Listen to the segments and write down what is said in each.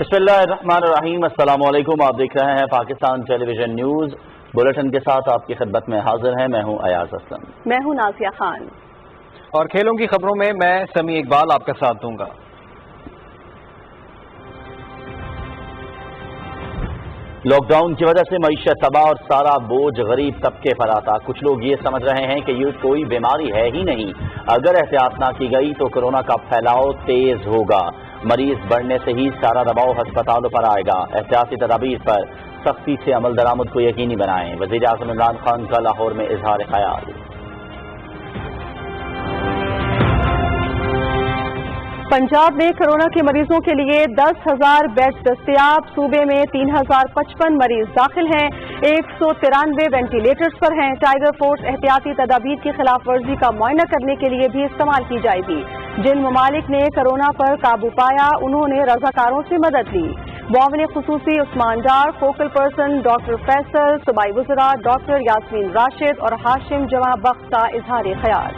बिस्मिल्लाहिर्रहमानिर्रहीम। अस्सलाम वालेकुम। आप देख रहे हैं पाकिस्तान टेलीविजन न्यूज़। बुलेटिन के साथ आपकी खिदमत में हाजिर है, मैं हूं अयाज असलम। मैं हूं नाज़िया खान। और खेलों की खबरों में मैं समी इकबाल आपका साथ दूंगा। लॉकडाउन की वजह से मईशत तबाह और सारा बोझ गरीब तबके पर आता। कुछ लोग ये समझ रहे हैं कि ये कोई बीमारी है ही नहीं, अगर एहतियात ना की गई तो कोरोना का फैलाव तेज होगा। मरीज बढ़ने से ही सारा दबाव अस्पतालों पर आएगा। एहतियाती तदाबीर पर सख्ती से अमल दरामद को यकीनी बनाएं। वज़ीर आज़म इमरान खान का लाहौर में इजहार ख्याल। पंजाब में कोरोना के मरीजों के लिए 10,000 बेड्स दस्तयाब। सूबे में 3,055 मरीज दाखिल हैं। 193 वेंटिलेटर्स पर हैं। टाइगर फोर्स एहतियाती तदाबीर की खिलाफ वर्जी का मुआयना करने के लिए भी इस्तेमाल की जाएगी। जिन ममालिक ने कोरोना पर काबू पाया उन्होंने रजाकारों से मदद ली। मुआविन खुसूसी उस्मान डार, फोकल पर्सन डॉक्टर फैसल, सूबाई वज़रा डॉक्टर यास्मीन राशिद और हाशिम जवां बख्श का इजहार ख्याल।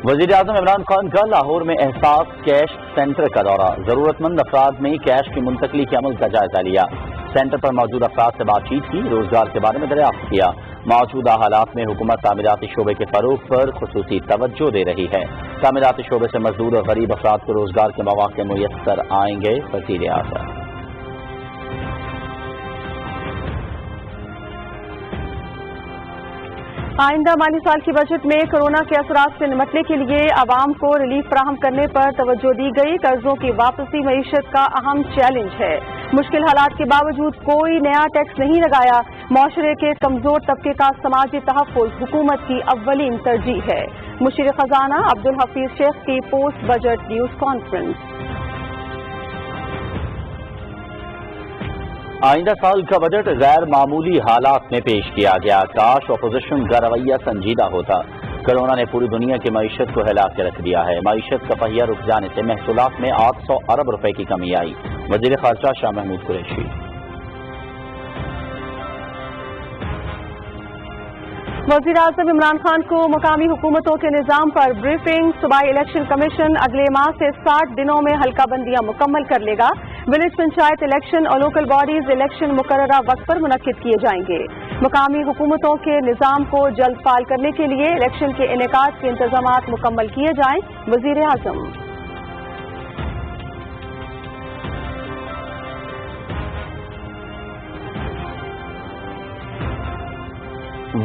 वज़ीर आज़म इमरान खान का लाहौर में एहसास कैश सेंटर का दौरा। जरूरतमंद अफराद में कैश की मुंतकली के अमल का जायजा लिया। सेंटर पर मौजूद अफराद से बातचीत की, रोजगार के बारे में दरियाफ्त किया। मौजूदा हालात में हुकूमत तामीराती शोबे के फरोग पर खुसूसी तवज्जो दे रही है। तामीराती शोबे से मजदूर और गरीब अफराद को रोजगार के मौके मुयस्सर आएंगे। वज़ीर आज़म आइंदा माली साल की बजट में कोरोना के असरात से निपटने के लिए आवाम को रिलीफ फराहम करने पर तवज्जो दी गई। कर्जों की वापसी मईशत का अहम चैलेंज है। मुश्किल हालात के बावजूद कोई नया टैक्स नहीं लगाया। मुआशरे के कमजोर तबके का समाजी तहफ़्फ़ुज़ हुकूमत की अव्वलीन तरजीह है। मुशीर खजाना अब्दुल हफीज शेख की पोस्ट बजट न्यूज कॉन्फ्रेंस। आइंदा साल का बजट गैर मामूली हालात में पेश किया गया। काश अपोजिशन का रवैया संजीदा होता। कोरोना ने पूरी दुनिया की मईशत को हिला के रख दिया है। मईशत का पहिया रुक जाने से महसूलात में 800 अरब रुपए की कमी आई। वज़ीर ख़ारजा शाह महमूद कुरैशी। वज़ीर आज़म इमरान खान को मुकामी हुकूमतों के निज़ाम पर ब्रीफिंग। सूबाई इलेक्शन कमीशन अगले माह से 60 दिनों में हल्का बंदियां मुकम्मल कर लेगा। विलेज पंचायत इलेक्शन और लोकल बॉडीज इलेक्शन मुकर्ररा वक्त पर मुनक्किद किए जाएंगे। मुकामी हुकूमतों के निज़ाम को जल्द फाल करने के लिए इलेक्शन के इनेकाद के इंतजामात मुकम्मल किए जाएं। वज़ीर आज़म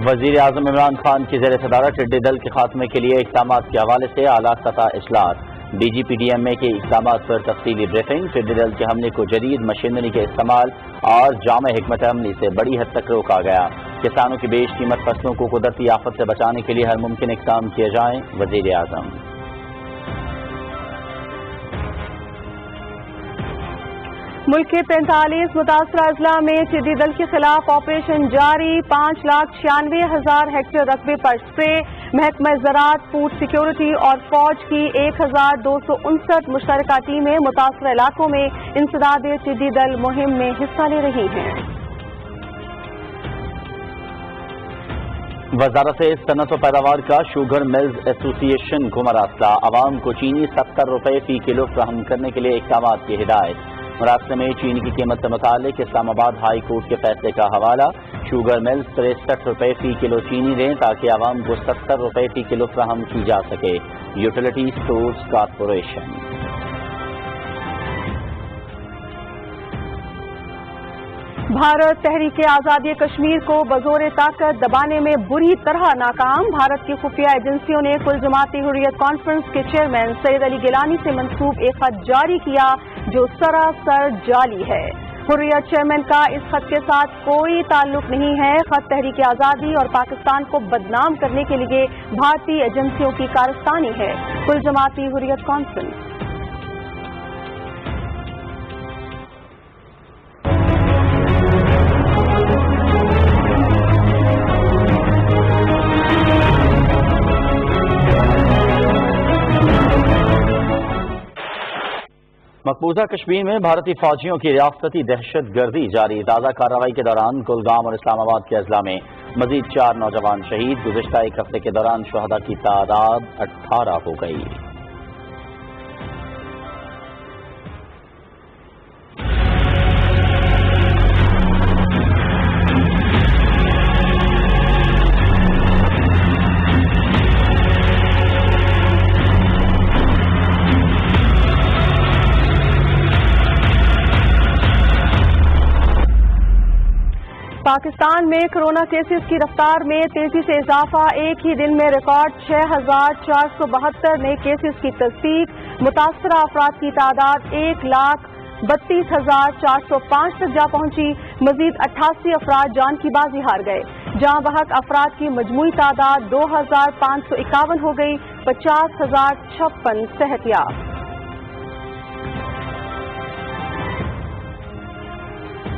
वज़ीर आज़म इमरान खान की ज़ेर सदारत टिड्डी दल के खात्मे के लिए इक़दामात के हवाले से आला सतह इजलास। DGPDMA के इक़दामात पर तफसीली ब्रीफिंग। टिड्डी दल के हमले को जदीद मशीनरी के इस्तेमाल और जामे हिकमत अमली से बड़ी हद तक रोका गया। किसानों की बेश कीमत फसलों को कुदरती आफत से बचाने के लिए हर मुमकिन इक़दाम किए जाएं। वज़ीर आज़म मुल्क के 45 मुतासरा अजला में टिड्डी दल के खिलाफ ऑपरेशन जारी। 5,96,000 हेक्टेयर रकबे पर स्प्रे। महकमा ज़राअत, फूड सिक्योरिटी और फौज की 1,259 मुश्तरका टीमें मुतासरा इलाकों में इंसदाद टिड्डी दल मुहिम में हिस्सा ले रही हैं। वजारत सनत व पैदावार का शुगर मिल्स एसोसिएशन को मरासला। आवाम को चीनी 70 रुपए फी किलो फ्राहम करने के लिए इक़दाम की हिदायत। मरासले में चीनी की कीमत से मुतालिक इस्लामाबाद हाई कोर्ट के फैसले का हवाला। शुगर मिल्स 63 रुपए फी किलो चीनी दें ताकि आवाम को 70 रुपए फी किलो फ्राहम की जा सके। Utility stores corporation. भारत तहरीक आज़ादी कश्मीर को बज़ोर ताकत दबाने में बुरी तरह नाकाम। भारत की खुफिया एजेंसियों ने कुल जमाती हुर्रियत कॉन्फ्रेंस के चेयरमैन सैयद अली गिलानी से मंसूब एक खत जारी किया जो सरासर जाली है। हुर्रियत चेयरमैन का इस खत के साथ कोई ताल्लुक नहीं है। खत तहरीक आज़ादी और पाकिस्तान को बदनाम करने के लिए भारतीय एजेंसियों की कारस्तानी है। कुल जमाती हुर्रियत कॉन्फ्रेंस। मकबूजा कश्मीर में भारतीय फौजियों की रियासती दहशत गर्दी जारी। ताज़ा कार्रवाई के दौरान कुलगाम और इस्लामाबाद के अजला में मजीद 4 नौजवान शहीद। गुज़िश्ता एक हफ्ते के दौरान शुहदा की तादाद 18 हो गई। पाकिस्तान में कोरोना केसेस की रफ्तार में तेजी से इजाफा। एक ही दिन में रिकॉर्ड 6,472 नए केसेस की तस्दीक। मुतासरा अफराद की तादाद 1,32,405 तक जा पहुंची। मजीद 88 अफराद जान की बाजी हार गए। जहां बहक अफराद की मजमूई तादाद 2,551 हो गई। 50,056 सेहतियाब।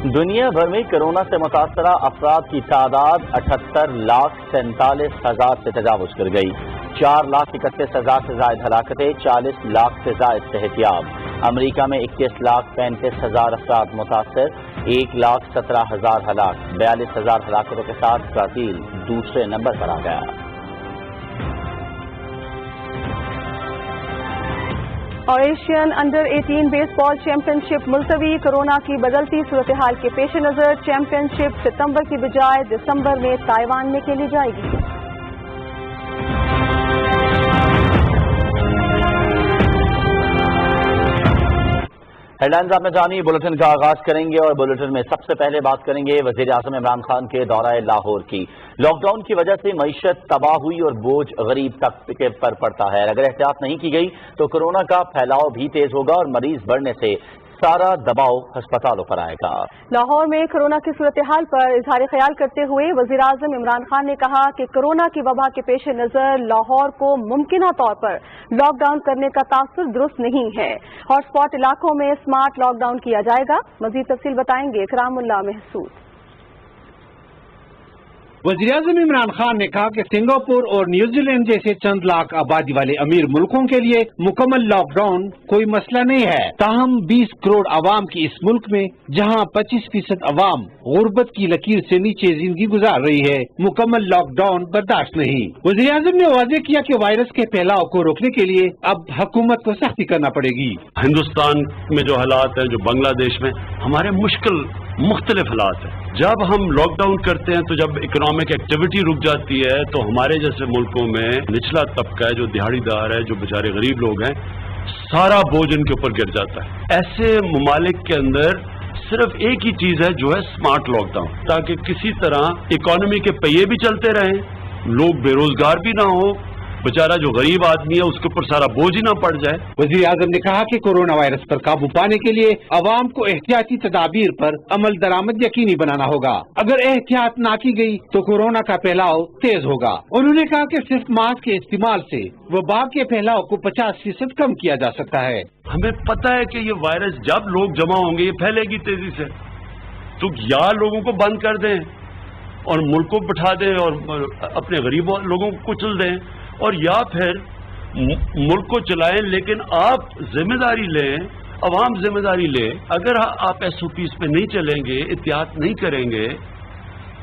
दुनिया भर में कोरोना से मुतासरा अफराद की तादाद 78,47,000 से तजावुज कर गई। 4,31,000 से जायद हलाकतें, 40 लाख से जायद सेहतियाब। अमरीका में 21,35,000 अफराद मुतासर, 1,17,000 हलाक। 42,000 हलाकतों के साथ ब्राजील दूसरे नंबर पर आ गया। और एशियन अंडर 18 बेसबॉल चैंपियनशिप मुलतवी। कोरोना की बदलती सूरत हाल के पेश नज़र चैंपियनशिप सितंबर की बजाय दिसंबर में ताइवान में खेली जाएगी। हेडलाइंस आपने जानी, बुलेटिन का आगाज करेंगे और बुलेटिन में सबसे पहले बात करेंगे वजीर आजम इमरान खान के दौरा लाहौर की। लॉकडाउन की वजह से मईशत तबाह हुई और बोझ गरीब तबके पर पड़ता है। अगर एहतियात नहीं की गई तो कोरोना का फैलाव भी तेज होगा और मरीज बढ़ने से सारा दबाव अस्पतालों पर आएगा। लाहौर में कोरोना की सूरत हाल पर इजहार ख्याल करते हुए वजीर आजम इमरान खान ने कहा कि कोरोना की वबा के पेश नज़र लाहौर को मुमकिन तौर पर लॉकडाउन करने का तासुर दुरुस्त नहीं है। हॉटस्पॉट इलाकों में स्मार्ट लॉकडाउन किया जाएगा। मजीद तफसील बताएंगे करामुल्लाह महसूद। वज़ीर-ए-आज़म इमरान खान ने कहा कि सिंगापुर और न्यूजीलैंड जैसे चंद लाख आबादी वाले अमीर मुल्कों के लिए मुकम्मल लॉकडाउन कोई मसला नहीं है। ताहम 20 करोड़ आवाम की इस मुल्क में जहां 25% आवाम गुर्बत की लकीर से नीचे जिंदगी गुजार रही है, मुकम्मल लॉकडाउन बर्दाश्त नहीं। वज़ीर-ए-आज़म ने वाज़ेह किया कि वायरस के फैलाव को रोकने के लिए अब हुकूमत को सख्ती करना पड़ेगी। हिंदुस्तान में जो हालात है, जो बांग्लादेश में हमारे मुख्तलिफ हालात है। जब हम लॉकडाउन करते हैं तो जब इकोनॉमिक एक्टिविटी रुक जाती है तो हमारे जैसे मुल्कों में निचला तबका है, जो दिहाड़ीदार है, जो बेचारे गरीब लोग हैं, सारा बोझ इनके ऊपर गिर जाता है। ऐसे ममालिक के अंदर सिर्फ एक ही चीज है जो है स्मार्ट लॉकडाउन, ताकि किसी तरह इकोनॉमी के पहिए भी चलते रहें, लोग बेरोजगार भी ना हो, बेचारा जो गरीब आदमी है उसके ऊपर सारा बोझ ही ना पड़ जाए। वज़ीर आज़म ने कहा कि कोरोना वायरस पर काबू पाने के लिए अवाम को एहतियाती तदाबीर पर अमल दरामद यकीनी बनाना होगा। अगर एहतियात ना की गई तो कोरोना का फैलाव तेज होगा। उन्होंने कहा कि सिर्फ मास्क के इस्तेमाल से वबा के फैलाव को 50% कम किया जा सकता है। हमें पता है कि ये वायरस जब लोग जमा होंगे ये फैलेगी तेजी से, तो या लोगों को बंद कर दें और मुल्क को बिठा दें और अपने गरीब लोगों को कुचल दें, और या फिर मुल्क को चलाएं, लेकिन आप जिम्मेदारी लें, अवाम जिम्मेदारी ले। अगर आप SOPs पे नहीं चलेंगे, एहतियात नहीं करेंगे,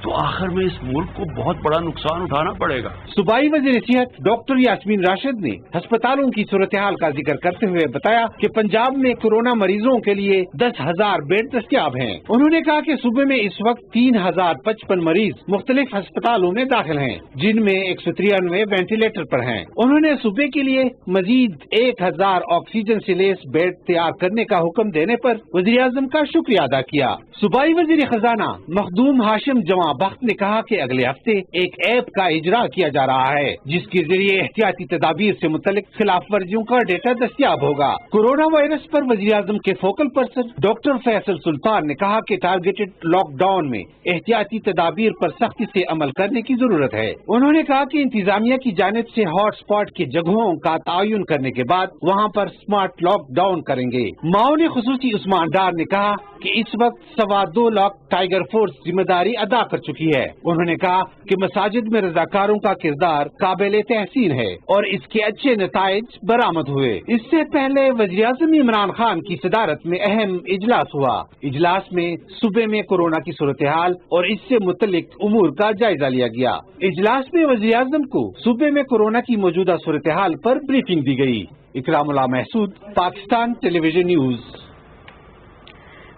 तो आखिर में इस मुल्क को बहुत बड़ा नुकसान उठाना पड़ेगा। सूबाई वज़ीर सेहत डॉक्टर यास्मीन राशिद ने अस्पतालों की सूरत हाल का जिक्र करते हुए बताया कि पंजाब में कोरोना मरीजों के लिए 10,000 बेड दस्तियाब हैं। उन्होंने कहा कि सूबे में इस वक्त 3,055 मरीज मुख्तलिफ अस्पतालों में दाखिल हैं, जिनमें 193 वेंटिलेटर पर हैं। उन्होंने सूबे के लिए मजीद 1,000 ऑक्सीजन से लैस बेड तैयार करने का हुक्म देने पर वज़ीर आज़म का शुक्रिया अदा किया। सूबाई वज़ीर खजाना मखदूम हाशिम जवां बख्त ने कहा कि अगले हफ्ते एक ऐप का इजरा किया जा रहा है, जिसके जरिए एहतियाती तदाबीर से मुतल्लिक खिलाफ वर्जियों का डेटा दस्तियाब होगा। कोरोना वायरस पर वज़ीर आज़म के फोकल पर्सन डॉक्टर फैसल सुल्तान ने कहा कि टारगेटेड लॉकडाउन में एहतियाती तदाबीर पर सख्ती से अमल करने की जरूरत है। उन्होंने कहा कि इंतजामिया की जानिब से हॉट स्पॉट की जगहों का तयन करने के बाद वहाँ पर स्मार्ट लॉकडाउन करेंगे। माओन खुसूसी उस्मान डार ने कहा कि इस वक्त 2.25 लाख टाइगर फोर्स जिम्मेदारी अदा कर चुकी है। उन्होंने कहा कि मसाजिद में रजाकारों का किरदार काबिल तहसीन है और इसके अच्छे नताइज बरामद हुए। इससे पहले वज़ीर आज़म इमरान खान की सदारत में अहम इजलास हुआ। इजलास में सूबे में कोरोना की सूरत हाल और इससे मुतल्लिक उमूर का जायजा लिया गया। इजलास में वज़ीर आज़म को सूबे में कोरोना की मौजूदा सूरत हाल पर ब्रीफिंग दी गई। Ikramullah Mehsud, Pakistan television news.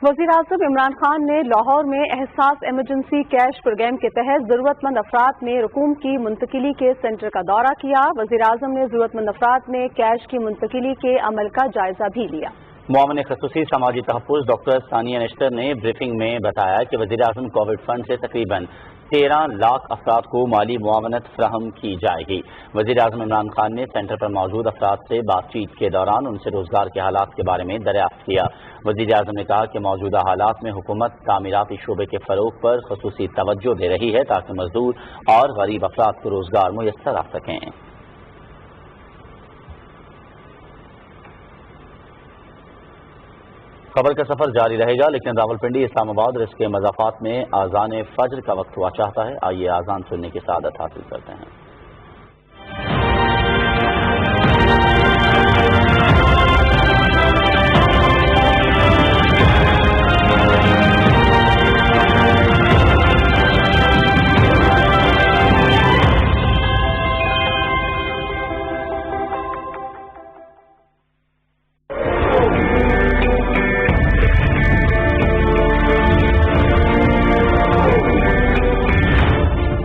वज़ीर आज़म इमरान खान ने लाहौर में एहसास इमरजेंसी कैश प्रोग्राम के तहत जरूरतमंद अफराद में रकूम की मुंतकिली के सेंटर का दौरा किया। वज़ीर आज़म ने जरूरतमंद अफराद में कैश की मुंतकिली के अमल का जायजा भी लिया। معاون خصوصی سماجی تحفظ ڈاکٹر ثانیہ نشتر نے بریفنگ میں بتایا کہ وزیراعظم کووڈ فنڈ سے تقریباً 13 لاکھ افراد کو مالی معاونت فراہم کی جائے گی۔ وزیراعظم عمران خان نے سینٹر پر موجود افراد سے بات چیت کے دوران ان سے روزگار کے حالات کے بارے میں دریافت کیا۔ وزیراعظم نے کہا کہ موجودہ حالات میں حکومت تعمیراتی شعبے کے فروغ پر خصوصی توجہ دے رہی ہے تاکہ مزدور اور غریب افراد کو روزگار میسر آ سکیں۔ خبر کا سفر جاری رہے گا، لیکن راولپنڈی، اسلام آباد اور اس کے مضافات میں اذان فجر کا وقت ہوا چاہتا ہے۔ آئیے اذان سننے کی سعادت حاصل کرتے ہیں۔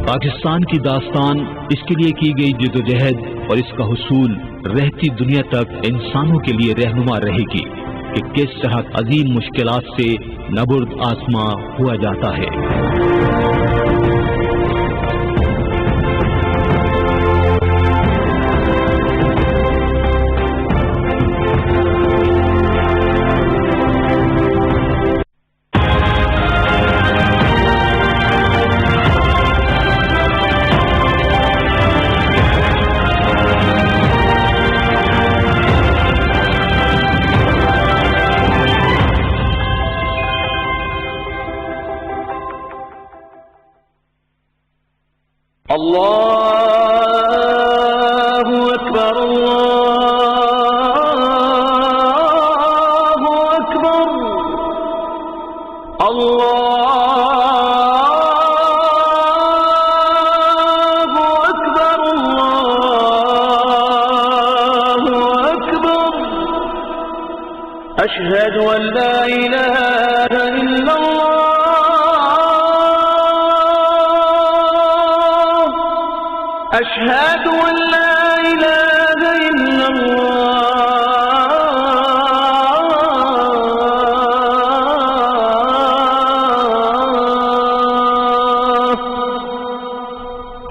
پاکستان کی داستان، اس کے لیے کی گئی جدوجہد اور اس کا حصول رہتی دنیا تک انسانوں کے لیے رہنما رہے گی کہ کس طرح عظیم مشکلات سے نبرد آزما ہوا جاتا ہے۔ اللہ اکبر اللہ اکبر اللہ اکبر اللہ اکبر اشہد ان لا الہ الا اللہ أشهد أن لا إله إلا الله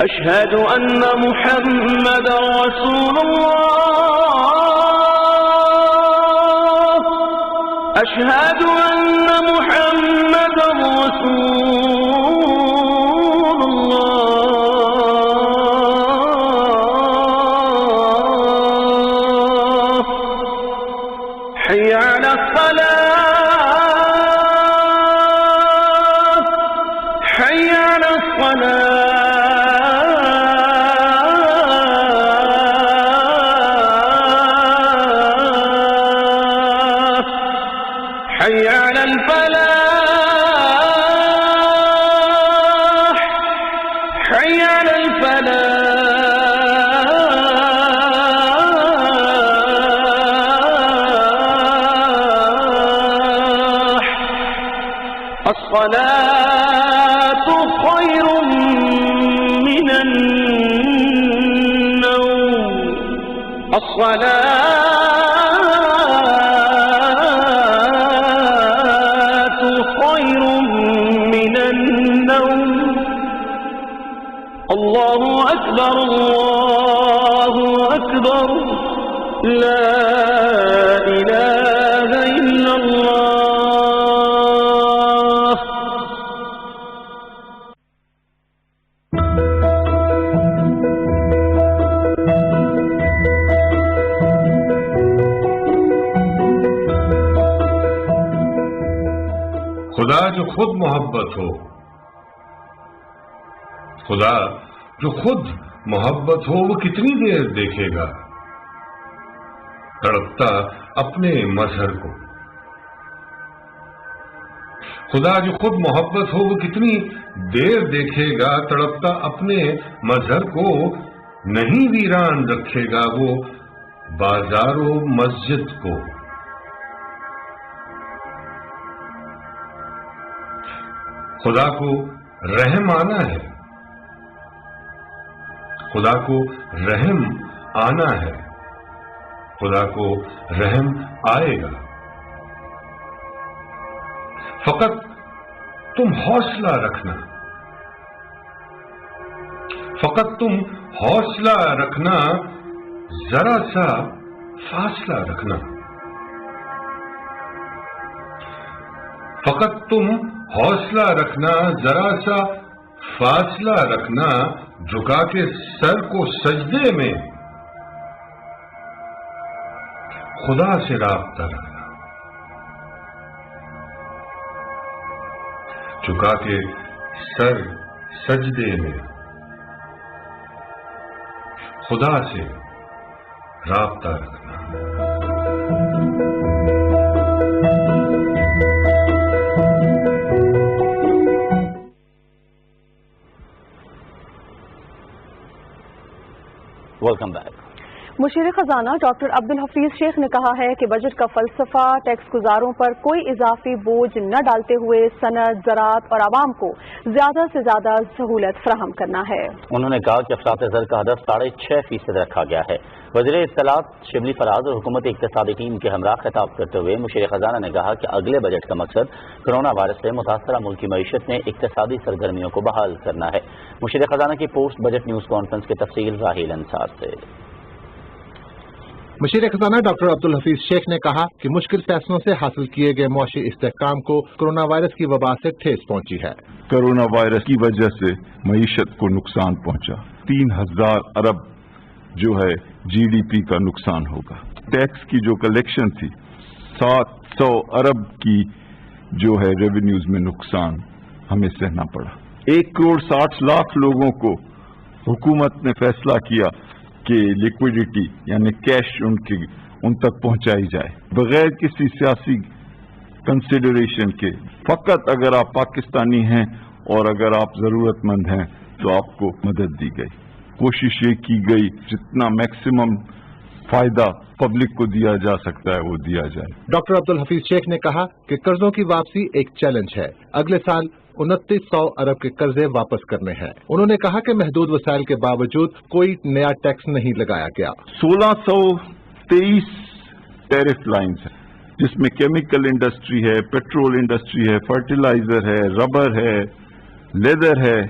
أشهد أن محمدا رسول الله أشهد أن محمدا رسول الله حي على الصلاة حي على الصلاة حي على الفلاح حي على الفلاح الصلاة خير من النوم الصلاة خير من النوم الله أكبر الله أكبر لا إله إلا الله خدا جو خود محبت ہو، خدا جو خود محبت ہو، وہ کتنی دیر دیکھے گا تڑپتا اپنے مظہر کو۔ خدا جو خود محبت ہو، وہ کتنی دیر دیکھے گا تڑپتا اپنے مظہر کو۔ نہیں ویران رکھے گا وہ بازار و مسجد کو۔ خدا کو رحم آنا ہے، خدا کو رحم آنا ہے، خدا کو رحم آئے گا۔ फकत तुम हौसला रखना, फकत तुम हौसला रखना, जरा सा फासला रखना, फकत तुम हौसला रखना, जरा सा फासला रखना, झुका के सर को सजदे में खुदा से राब्ता रखना, झुका के सर सजदे में खुदा से राब्ता रखना। Welcome back. मुशीर खजाना डॉक्टर अब्दुल हफीज शेख ने कहा है कि बजट का फलसफा टैक्स गुजारों पर कोई इजाफी बोझ न डालते हुए सनत, ज़राअत और आवाम को ज्यादा से ज्यादा सहूलत फराहम करना है। उन्होंने कहा कि अफरात ज़र का हदफ 6.5% रखा गया है। वज़ीर इत्तलात शिबली फराज और हुकूमती इक़्तिसादी टीम के हमरा खिताब करते हुए मुशीर खजाना ने कहा कि अगले बजट का मकसद कोरोना वायरस से मुतासरा मुल्क की मईशत में इक़्तिसादी सरगर्मियों को बहाल करना है। मुशीर खजाना की पोस्ट बजट न्यूज़ कॉन्फ्रेंस की तफसील राहील अंसार से। मुशीर खजाना डॉक्टर अब्दुल हफीज शेख ने कहा कि मुश्किल फैसलों से हासिल किए गए मुआशी इस्तेहकाम को कोरोना वायरस की वबा से ठेस पहुंची है। कोरोना वायरस की वजह से मईशत को नुकसान पहुंचा। 3000 अरब जो है जीडीपी का नुकसान होगा। टैक्स की जो कलेक्शन थी 700 अरब की जो है रेवेन्यूज में नुकसान हमें सहना पड़ा। 1,60,00,000 लोगों को हुकूमत ने फैसला किया कि लिक्विडिटी यानी कैश उन तक पहुंचाई जाए बगैर किसी सियासी कंसिडरेशन के। फकत अगर आप पाकिस्तानी हैं और अगर आप जरूरतमंद हैं तो आपको मदद दी गई। कोशिश ये की गई जितना मैक्सिमम फायदा पब्लिक को दिया जा सकता है वो दिया जाए। डॉक्टर अब्दुल हफीज शेख ने कहा कि कर्जों की वापसी एक चैलेंज है। अगले साल 2900 अरब के कर्जे वापस करने हैं। उन्होंने कहा कि महदूद वसाइल के बावजूद कोई नया टैक्स नहीं लगाया गया। 1623 टैरिफ लाइन्स है जिसमें केमिकल इंडस्ट्री है, पेट्रोल इंडस्ट्री है, फर्टिलाइजर है, रबर है, लेदर है,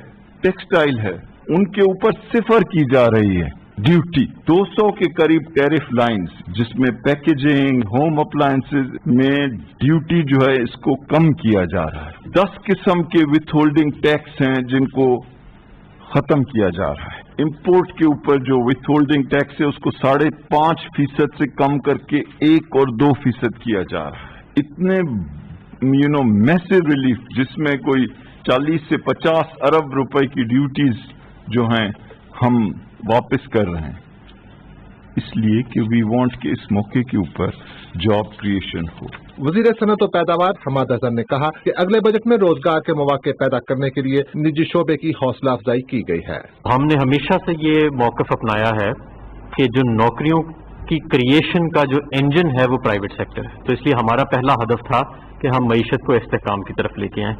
टेक्सटाइल है, उनके ऊपर सिफर की जा रही है ड्यूटी। 200 के करीब टैरिफ लाइन्स जिसमें पैकेजिंग, होम अप्लायंसेज में ड्यूटी जो है इसको कम किया जा रहा है। 10 किस्म के विथहोल्डिंग टैक्स हैं जिनको खत्म किया जा रहा है। इंपोर्ट के ऊपर जो विथहोल्डिंग टैक्स है उसको 5.5% से कम करके 1 और 2% किया जा रहा है। इतने मैसिव रिलीफ जिसमें कोई 40 से 50 अरब रुपए की ड्यूटीज जो हैं हम वापस कर रहे हैं इसलिए कि वी वांट कि इस मौके के ऊपर जॉब क्रिएशन हो। वजीर सनत और पैदावार हमाद हसन ने कहा कि अगले बजट में रोजगार के मौके पैदा करने के लिए निजी शोबे की हौसला अफजाई की गई है। हमने हमेशा से ये मौकफ अपनाया है कि जो नौकरियों की क्रिएशन का जो इंजन है वो प्राइवेट सेक्टर है, तो इसलिए हमारा पहला हदफ था कि हम मईशत को इस्तेहकाम की तरफ लेके आएं।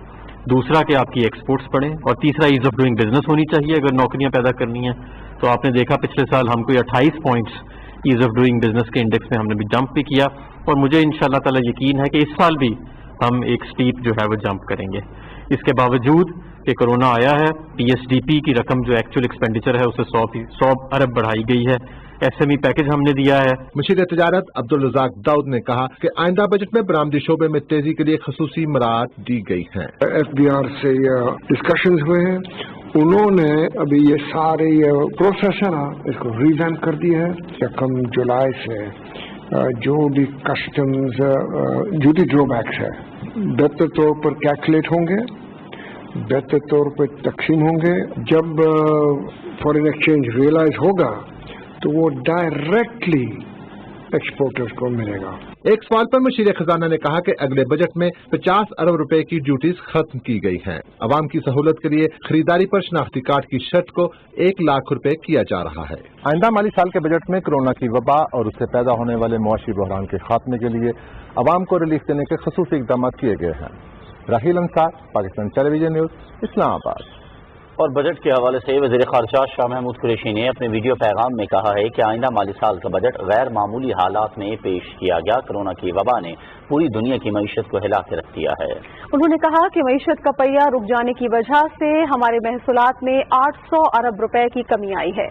दूसरा कि आपकी एक्सपोर्ट्स बढ़ें और तीसरा ईज ऑफ डूइंग बिजनेस होनी चाहिए अगर नौकरियां पैदा करनी है। तो आपने देखा पिछले साल हमको 28 points ease of doing business के इंडेक्स में हमने भी जंप भी किया और मुझे इंशाल्लाह ताला यकीन है कि इस साल भी हम एक स्टीप जो है वो जंप करेंगे। इसके बावजूद कि कोरोना आया है, पीएसडीपी की रकम जो एक्चुअल एक्सपेंडिचर है उसे 100 अरब बढ़ाई गई है। एसएमई पैकेज हमने दिया है। मुशीर तिजारत अब्दुल रज़ाक दाऊद ने कहा कि आइंदा बजट में बरामदी शोबे में तेजी के लिए खसूसी मराहत दी गई हैं। एफबीआर से डिस्कशंस हुए हैं, उन्होंने अभी ये सारे प्रोसेस है ना इसको रिवैम्प कर दिया है। कम जुलाई से जो भी कस्टम्स ड्यूटी ड्रॉबैक्स है बेहतर तौर पर कैलकुलेट होंगे, बेहतर तौर पर तकसीम होंगे। जब फॉरेन एक्सचेंज रियलाइज होगा तो वो डायरेक्टली एक्सपोर्टर्स को मिलेगा। एक सवाल पर मुशीर खजाना ने कहा कि अगले बजट में 50 अरब रुपए की ड्यूटीज खत्म की गई हैं। अवाम की सहूलत के लिए खरीदारी पर शनाख्ती कार्ड की शर्त को 1 लाख रुपए किया जा रहा है। आइंदा माली साल के बजट में कोरोना की वबा और उससे पैदा होने वाले मुआशी बहरान के खात्मे के लिए अवाम को रिलीफ देने के खसूसी इक़दाम किए गए हैं। राहील अंसार, पाकिस्तान टेलीविजन न्यूज, इस्लामाबाद। اور بجٹ کے حوالے سے وزیر خارجہ شاہ محمود قریشی نے اپنے ویڈیو پیغام میں کہا ہے کہ آئندہ مالی سال کا بجٹ غیر معمولی حالات میں پیش کیا گیا۔ کورونا کی وبا نے پوری دنیا کی معیشت کو ہلا کے رکھ دیا ہے۔ انہوں نے کہا کہ معیشت کا پہیہ رک جانے کی وجہ سے ہمارے محصولات میں 800 ارب روپے کی کمی آئی ہے۔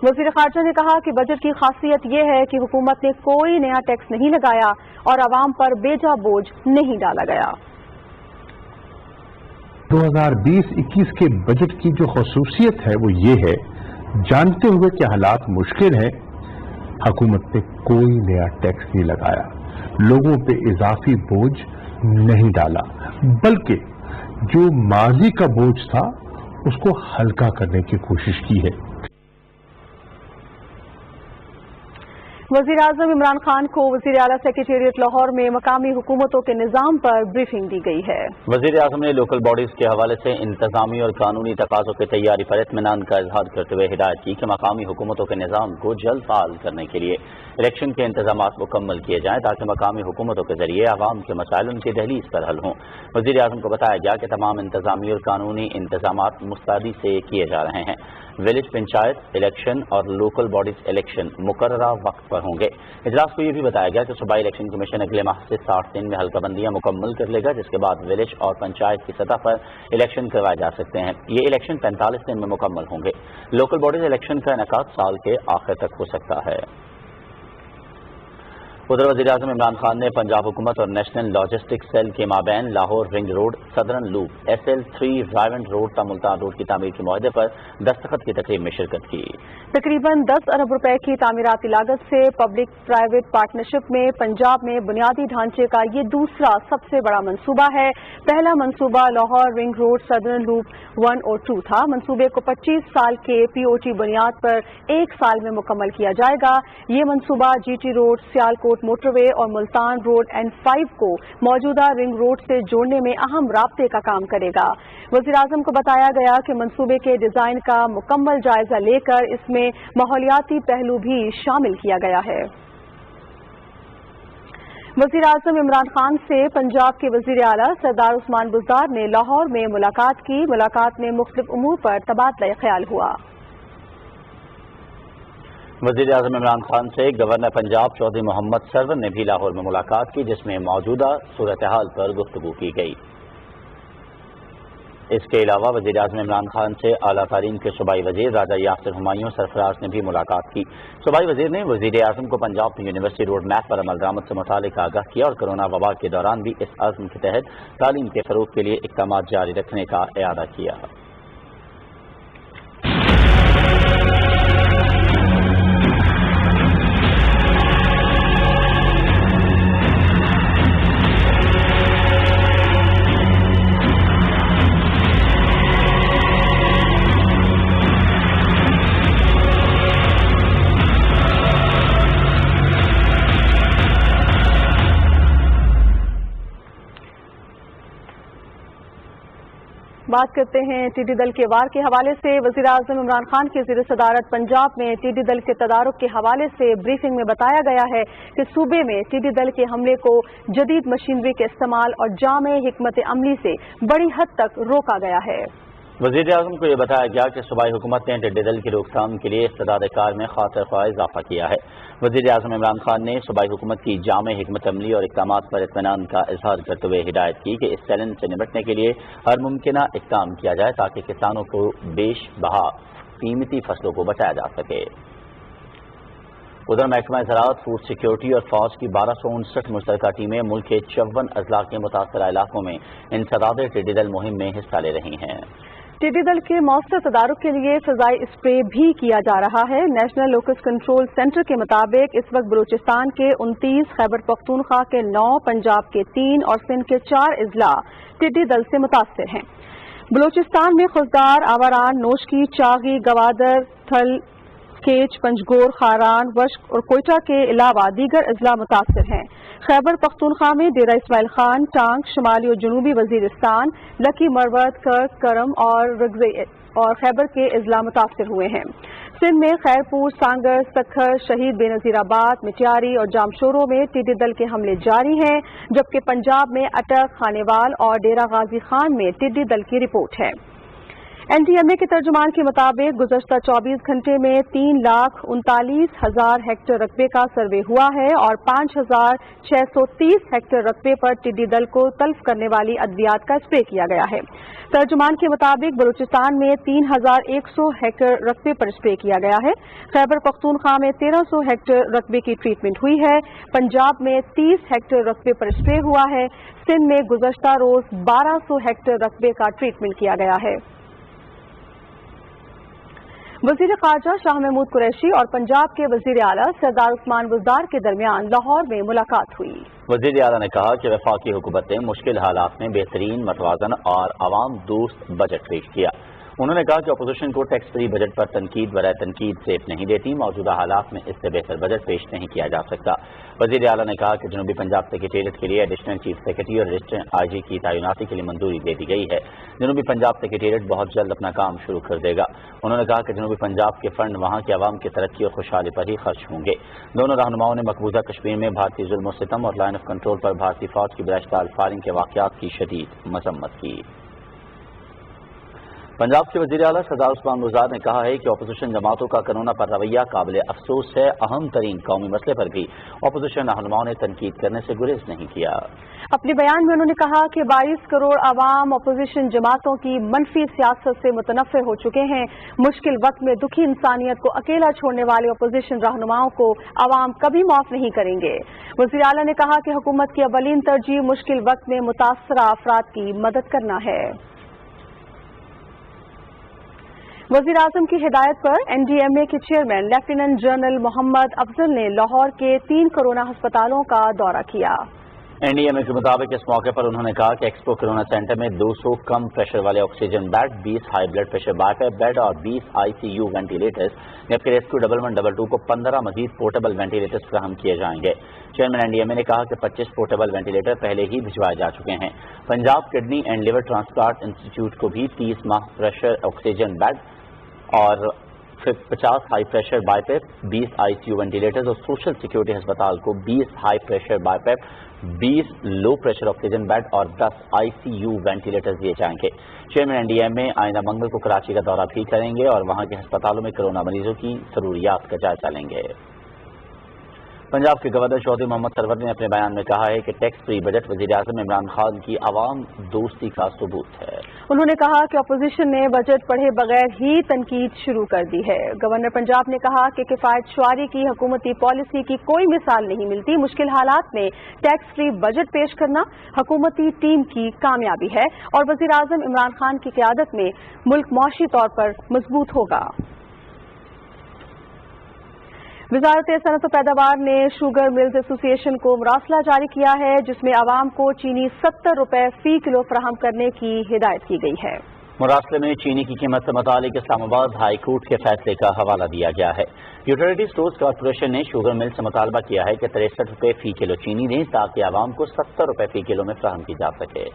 وزیر خارجہ نے کہا کہ بجٹ کی خاصیت یہ ہے کہ حکومت نے کوئی نیا ٹیکس نہیں لگایا اور عوام پر بیجا بوجھ نہیں ڈالا گیا۔ 2020-21 کے بجٹ کی جو خصوصیت ہے وہ یہ ہے، جانتے ہوئے کہ حالات مشکل ہیں، حکومت نے کوئی نیا ٹیکس نہیں لگایا، لوگوں پہ اضافی بوجھ نہیں ڈالا، بلکہ جو ماضی کا بوجھ تھا اس کو ہلکا کرنے کی کوشش کی ہے۔ وزیر اعظم عمران خان کو وزیر اعلیٰ سیکریٹریٹ لاہور میں مقامی حکومتوں کے نظام پر بریفنگ دی گئی ہے۔ وزیر اعظم نے لوکل باڈیز کے حوالے سے انتظامی اور قانونی تقاضوں کی تیاری پر اطمینان کا اظہار کرتے ہوئے ہدایت کی کہ مقامی حکومتوں کے نظام کو جلد فعال کرنے کے لیے الیکشن کے انتظامات مکمل کیے جائیں تاکہ مقامی حکومتوں کے ذریعے عوام کے مسائل ان کی دہلیز پر حل ہوں۔ وزیر اعظم کو بتایا گیا کہ تمام انتظامی اور قانونی انتظامات مستعدی سے کیے جا رہے ہیں۔ ولیج پنچایت الیکشن اور لوکل باڈیز الیکشن مقررہ وقت پر ہوں گے۔ اجلاس کو یہ بھی بتایا گیا کہ صوبائی الیکشن کمیشن اگلے ماہ سے 60 دن میں حلقہ بندیاں مکمل کر لے گا، جس کے بعد ولیج اور پنچایت کی سطح پر الیکشن کروائے جا سکتے ہیں۔ یہ الیکشن 45 دن میں مکمل ہوں گے۔ لوکل باڈیز الیکشن کا انعقاد سال کے آخر تک ہو سکتا ہے۔ ادھر وزیر اعظم عمران خان نے پنجاب حکومت اور نیشنل لاجسٹک سیل کے مابین Lahore ring road, southern loop, SL3 Raiwind road تا ملتان روڈ کی تعمیر کے معاہدے پر دستخط کی تقریب میں شرکت کی۔ تقریباً 10 ارب روپے کی تعمیراتی لاگت سے پبلک پرائیویٹ پارٹنرشپ میں پنجاب میں بنیادی ڈھانچے کا یہ دوسرا سب سے بڑا منصوبہ ہے۔ پہلا منصوبہ Lahore ring road southern loop 1 اور 2 تھا۔ منصوبے کو 25 سال کے POT بنیاد پر 1 سال میں مکمل کیا جائے گا۔ یہ منصوبہ GT روڈ، سیالکوٹ موٹر وے اور ملتان روڈ N5 کو موجودہ رنگ روڈ سے جوڑنے میں اہم رابطے کا کام کرے گا۔ وزیر اعظم کو بتایا گیا کہ منصوبے کے ڈیزائن کا مکمل جائزہ لے کر اس میں ماحولیاتی پہلو بھی شامل کیا گیا ہے۔ وزیر اعظم عمران خان سے پنجاب کے وزیر اعلیٰ سردار عثمان بزدار نے لاہور میں ملاقات کی۔ ملاقات میں مختلف امور پر تبادلہ خیال ہوا۔ وزیر اعظم عمران خان سے گورنر پنجاب چودھری محمد سرور نے بھی لاہور میں ملاقات کی، جس میں موجودہ صورتحال پر گفتگو کی گئی۔ اس کے علاوہ وزیر اعظم عمران خان سے اعلیٰ تعلیم کے صوبائی وزیر راجہ یاسر ہمایوں سرفراز نے بھی ملاقات کی۔ صوبائی وزیر نے وزیر اعظم کو پنجاب یونیورسٹی روڈ میپ پر عمل درآمد سے متعلق آگاہ کیا اور کورونا وبا کے دوران بھی اس عزم کے تحت تعلیم کے فروغ کے لیے اقدامات جاری رکھنے کا اعادہ کیا۔ بات کرتے ہیں ٹڈی دل کے وار کے حوالے سے۔ وزیر اعظم عمران خان کی زیر صدارت پنجاب میں ٹڈی دل کے تدارک کے حوالے سے بریفنگ میں بتایا گیا ہے کہ صوبے میں ٹڈی دل کے حملے کو جدید مشینری کے استعمال اور جامع حکمت عملی سے بڑی حد تک روکا گیا ہے۔ وزیر اعظم کو یہ بتایا گیا کہ صوبائی حکومت نے ٹڈی دل کی روک تھام کے لیے استعداد کار میں خاطر خواہ اضافہ کیا ہے۔ وزیر اعظم عمران خان نے صوبائی حکومت کی جامع حکمت عملی اور اقدامات پر اطمینان کا اظہار کرتے ہوئے ہدایت کی کہ اس چیلنج سے نمٹنے کے لیے ہر ممکنہ اقدام کیا جائے تاکہ کسانوں کو بیش بہا قیمتی فصلوں کو بچایا جا سکے۔ ادھر محکمہ زراعت، فوڈ سیکیورٹی اور فوج کی 1259 مشترکہ ٹیمیں ملک کے 54 اضلاع کے متاثرہ علاقوں میں انسداد ٹڈی دل مہم میں حصہ لے رہی ہیں۔ ٹڈی دل کے مؤثر تدارک کے لیے فضائی اسپرے بھی کیا جا رہا ہے۔ نیشنل لوکس کنٹرول سینٹر کے مطابق اس وقت بلوچستان کے 29، خیبر پختونخوا کے 9، پنجاب کے 3 اور سندھ کے 4 اضلاع ٹڈی دل سے متاثر ہیں۔ بلوچستان میں خضدار، آوران، نوشکی، چاغی، گوادر، تھل، کیچ، پنجگور، خاران، وشق اور کوئٹہ کے علاوہ دیگر اضلاع متاثر ہیں۔ خیبر پختونخوا میں ڈیرہ اسماعیل خان، ٹانک، شمالی اور جنوبی وزیرستان، لکی مروت، کرک، کرم اور رگزے اور خیبر کے اضلاع متاثر ہوئے ہیں۔ سندھ میں خیرپور، سانگر، سکھر، شہید بے نظیر آباد، مٹیاری اور جامشورو میں ٹڈی دل کے حملے جاری ہیں، جبکہ پنجاب میں اٹک، خانیوال اور ڈیرہ غازی خان میں ٹڈی دل کی رپورٹ ہے۔ NDMA के तर्जुमान के मुताबिक गुज़श्ता 24 घंटे में 3,39,000 हेक्टेयर रकबे का सर्वे हुआ है और 5,630 हेक्टेयर रकबे पर टिड्डी दल को तल्फ करने वाली अद्वियात का स्प्रे किया गया है। तर्जुमान के मुताबिक बलूचिस्तान में 3,100 हेक्टेयर रकबे पर स्प्रे किया गया है। खैबर पख्तूनख्वा में 1,300 हेक्टेयर रकबे की ट्रीटमेंट हुई है। पंजाब में 30 हेक्टेयर रकबे पर स्प्रे हुआ है। सिंध में गुज़श्ता रोज 1,200 हेक्टेयर रकबे का ट्रीटमेंट किया गया है। वज़ीर ख़ारजा शाह महमूद कुरैशी और पंजाब के वज़ीर आला सरदार उस्मान बुज़दार के दरमियान लाहौर में मुलाकात हुई। वज़ीर आला ने कहा कि वफाकी हुकूमत ने मुश्किल हालात में बेहतरीन, मतवाज़न और आवाम दोस्त बजट पेश किया। उन्होंने कहा कि अपोजिशन को टैक्स फ्री बजट पर तनकीद बराए तनकीद सेफ नहीं देती। मौजूदा हालात में इससे बेहतर बजट पेश नहीं किया जा सकता। वज़ीर आला ने कहा कि जनूबी पंजाब सेक्रेटेरिएट के लिए एडिशनल चीफ सेक्रेटरी और एडिशनल IG की तैनाती के लिए मंजूरी दे दी गई है। जनूबी पंजाब सेक्रेटेरिएट बहुत जल्द अपना काम शुरू कर देगा। उन्होंने कहा कि जनूबी पंजाब के फंड वहाँ के अवाम की तरक्की और खुशहाली पर ही खर्च होंगे। दोनों रहनुमाओं ने मकबूजा कश्मीर में भारतीय जुल्म और सितम और लाइन ऑफ कंट्रोल पर भारतीय फौज की बलात्कार फायरिंग के वाक़यात की शदीद मजम्मत की। पंजाब के वज़ीर आला सरदार उस्मान बुज़दार ने कहा है कि अपोजिशन जमातों का कोरोना पर रवैया काबिल अफसोस है। अहम तरीन कौमी मसले पर भी अपोजिशन रहनुमाओं ने तनकीद करने से गुरेज नहीं किया। अपने बयान में उन्होंने कहा कि 22 करोड़ आवाम अपोजिशन जमातों की मनफी सियासत से मुतनफ़िर हो चुके हैं। मुश्किल वक्त में दुखी इंसानियत को अकेला छोड़ने वाले अपोजिशन रहनुमाओं को आवाम कभी माफ नहीं करेंगे। वज़ीर आला ने कहा कि हुकूमत की अवलीन तरजीह मुश्किल वक्त में मुतासरा अफराद की मदद करना है। वज़ीर आज़म की हिदायत पर NDMA के chairman lieutenant general Mohammad Afzal ने लाहौर के 3 कोरोना अस्पतालों का दौरा किया। NDMA के मुताबिक इस मौके पर उन्होंने कहा कि एक्सपो कोरोना सेंटर में 200 कम प्रेशर वाले oxygen bed, 20 high blood pressure BiPAP bed और 20 ICU वेंटिलेटर्स, जबकि रेस्क्यू 1112 को 15 मजीद पोर्टेबल वेंटिलेटर्स फराहम किए जाएंगे। चेयरमैन NDMA ने कहा कि 25 पोर्टेबल वेंटिलेटर पहले ही भिजवाए जा चुके हैं। Punjab kidney and liver transplant institute को भी 30 माह प्रेशर ऑक्सीजन बेड और 50 high pressure BiPAP, 20 ICU ventilators और सोशल सिक्योरिटी अस्पताल को 20 high pressure BiPAP, 20 low pressure oxygen bed और 10 ICU वेंटिलेटर्स दिए जाएंगे। चेयरमैन NDMA आइंदा मंगल को कराची का दौरा भी करेंगे और वहां के अस्पतालों में कोरोना मरीजों की जरूरियात का जायजा लेंगे। पंजाब के गवर्नर चौधरी मोहम्मद सरवर ने अपने बयान में कहा है कि टैक्स फ्री बजट वज़ीर आज़म इमरान खान की आवाम दोस्ती का सबूत है। उन्होंने कहा कि अपोजिशन ने बजट पढ़े बगैर ही तनकीद शुरू कर दी है। गवर्नर पंजाब ने कहा कि किफायत शुआरी की हुकूमती पॉलिसी की कोई मिसाल नहीं मिलती। मुश्किल हालात में टैक्स फ्री बजट पेश करना हुकूमती टीम की कामयाबी है और वज़ीर आज़म इमरान खान की क़यादत में मुल्क मुआशी तौर पर मजबूत होगा। वज़ारत सनअत व पैदावार ने शुगर मिल्स एसोसिएशन को मुरासला जारी किया है, जिसमें आवाम को चीनी 70 रुपए फी किलो फराहम करने की हिदायत की गई है। मुरासले में चीनी की कीमत से मुतालिक इस्लामाबाद हाई कोर्ट के फैसले का हवाला दिया गया है। यूटिलिटी स्टोर्स कॉरपोरेशन ने शुगर मिल से मुतालबा किया है कि 63 रुपए फी किलो चीनी दें ताकि आवाम को 70 रुपए फी किलो में फराहम की जा सके।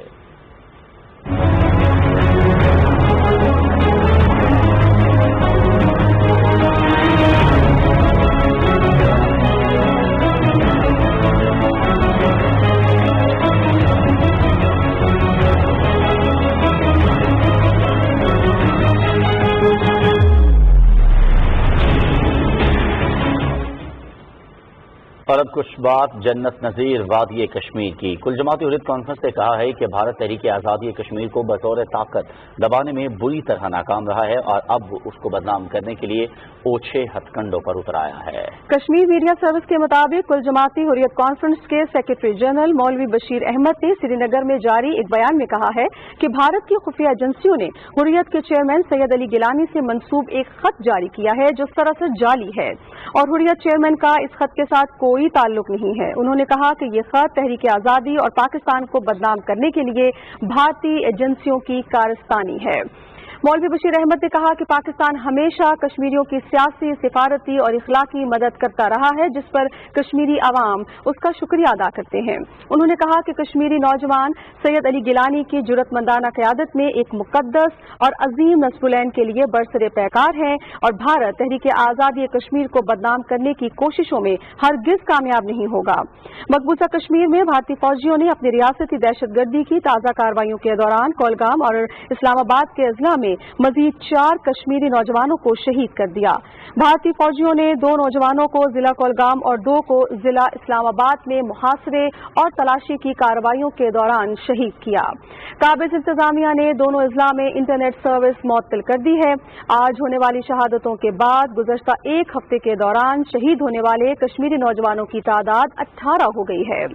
और अब कुछ बात जन्नत नज़ीर वादी कश्मीर की। कुल जमाती हुर्रियत कॉन्फ्रेंस ने कहा है कि भारत तहरीक आज़ादी कश्मीर को बतौर ताकत दबाने में बुरी तरह नाकाम रहा है और अब उसको बदनाम करने के लिए ओछे हथकंडों पर उतर आया है। कश्मीर मीडिया सर्विस के मुताबिक कुल जमाती हुर्रियत कॉन्फ्रेंस के सेक्रेटरी जनरल मौलवी बशीर अहमद ने श्रीनगर में जारी एक बयान में कहा है कि भारत की खुफिया एजेंसियों ने हुर्रियत के चेयरमैन सैयद अली गिलानी से मंसूब एक खत जारी किया है जो सरासर जाली है और हुर्रियत चेयरमैन का इस खत के साथ कोई ताल्लुक नहीं है। उन्होंने कहा कि ये खत तहरीक आज़ादी और पाकिस्तान को बदनाम करने के लिए भारतीय एजेंसियों की कारस्तानी है। मौलवी बशीर अहमद ने कहा कि पाकिस्तान हमेशा कश्मीरियों की सियासी, सिफारती और इखलाकी मदद करता रहा है, जिस पर कश्मीरी अवाम उसका शुक्रिया अदा करते हैं। उन्होंने कहा कि कश्मीरी नौजवान सैयद अली गिलानी की जुर्रतमंदाना क़यादत में एक मुक़द्दस और अजीम नस्बुलैन के लिए बरसरे पैकार हैं और भारत तहरीक आज़ादी कश्मीर को बदनाम करने की कोशिशों में हरगिज कामयाब नहीं होगा। मकबूजा कश्मीर में भारतीय फौजियों ने अपनी रियासती दहशतगर्दी की ताज़ा कार्रवाइयों के दौरान कोलगाम और इस्लामाबाद के अजला में मजीद 4 कश्मीरी नौजवानों को शहीद कर दिया। भारतीय फौजियों ने 2 नौजवानों को जिला कोलगाम और 2 को जिला इस्लामाबाद में मुहासरे और तलाशी की कार्रवाइयों के दौरान शहीद किया। काबिज इंतजामिया ने दोनों अजला में इंटरनेट सर्विस मुअत्तल कर दी है। आज होने वाली शहादतों के बाद गुज़श्ता एक हफ्ते के दौरान शहीद होने वाले कश्मीरी नौजवानों की तादाद 18 हो गई है।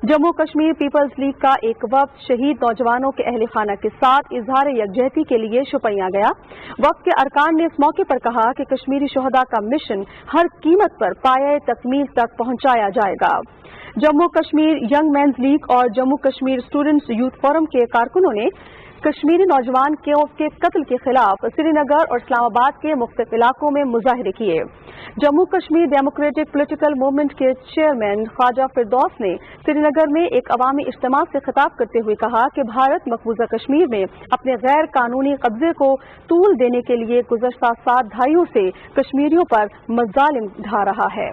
जम्मू कश्मीर पीपल्स लीग का एक वक्त शहीद नौजवानों के अहले खाना के साथ इजहार यकजहती के लिए शुपैया गया। वक्त के अरकान ने इस मौके पर कहा कि कश्मीरी शोहदा का मिशन हर कीमत पर पाये तकमील तक पहुंचाया जाएगा। Jammu Kashmir young men's league और Jammu Kashmir students youth forum के कारकुनों ने कश्मीरी नौजवान के कत्ल के खिलाफ श्रीनगर और इस्लामाबाद के मुख्तलिफ इलाकों में मुजाहरे किए। Jammu Kashmir democratic political movement के चेयरमैन ख्वाजा फिरदौस ने श्रीनगर में एक अवामी इज्तिमा से खिताब करते हुए कहा कि भारत मकबूजा कश्मीर में अपने गैर कानूनी कब्जे को तूल देने के लिए गुज़श्ता 7 दहाइयों से कश्मीरियों पर मज़ालिम ढा रहा है।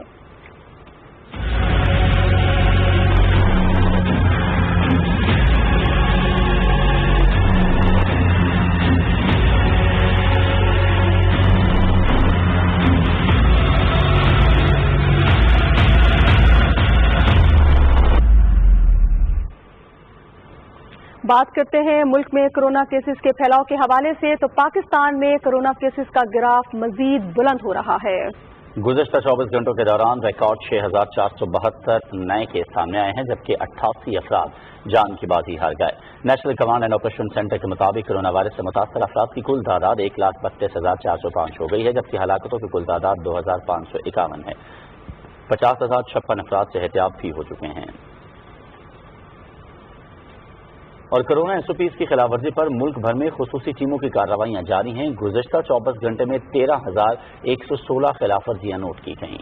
बात करते हैं मुल्क में कोरोना केसेस के फैलाव के हवाले से, तो पाकिस्तान में कोरोना केसेस का ग्राफ मजीद बुलंद हो रहा है। गुज़श्ता 24 घंटों के दौरान रिकॉर्ड 6,472 नए केस सामने आए हैं, जबकि 88 अफराद जान की बाजी हार गए। National command and operation centre के मुताबिक कोरोना वायरस से मुतासर अफराद की कुल तादाद 1,32,405 हो गई है, जबकि हलाकतों की कुल तादाद 2,551 है। 50,056 अफराद सेहतियाब भी हो चुके हैं। और कोरोना एसओपीज की खिलाफवर्जी पर मुल्क भर में खुसूसी टीमों की कार्रवाइयां जारी हैं। गुज़श्ता 24 घंटे में 13,116 खिलाफवर्जियां नोट की गईं।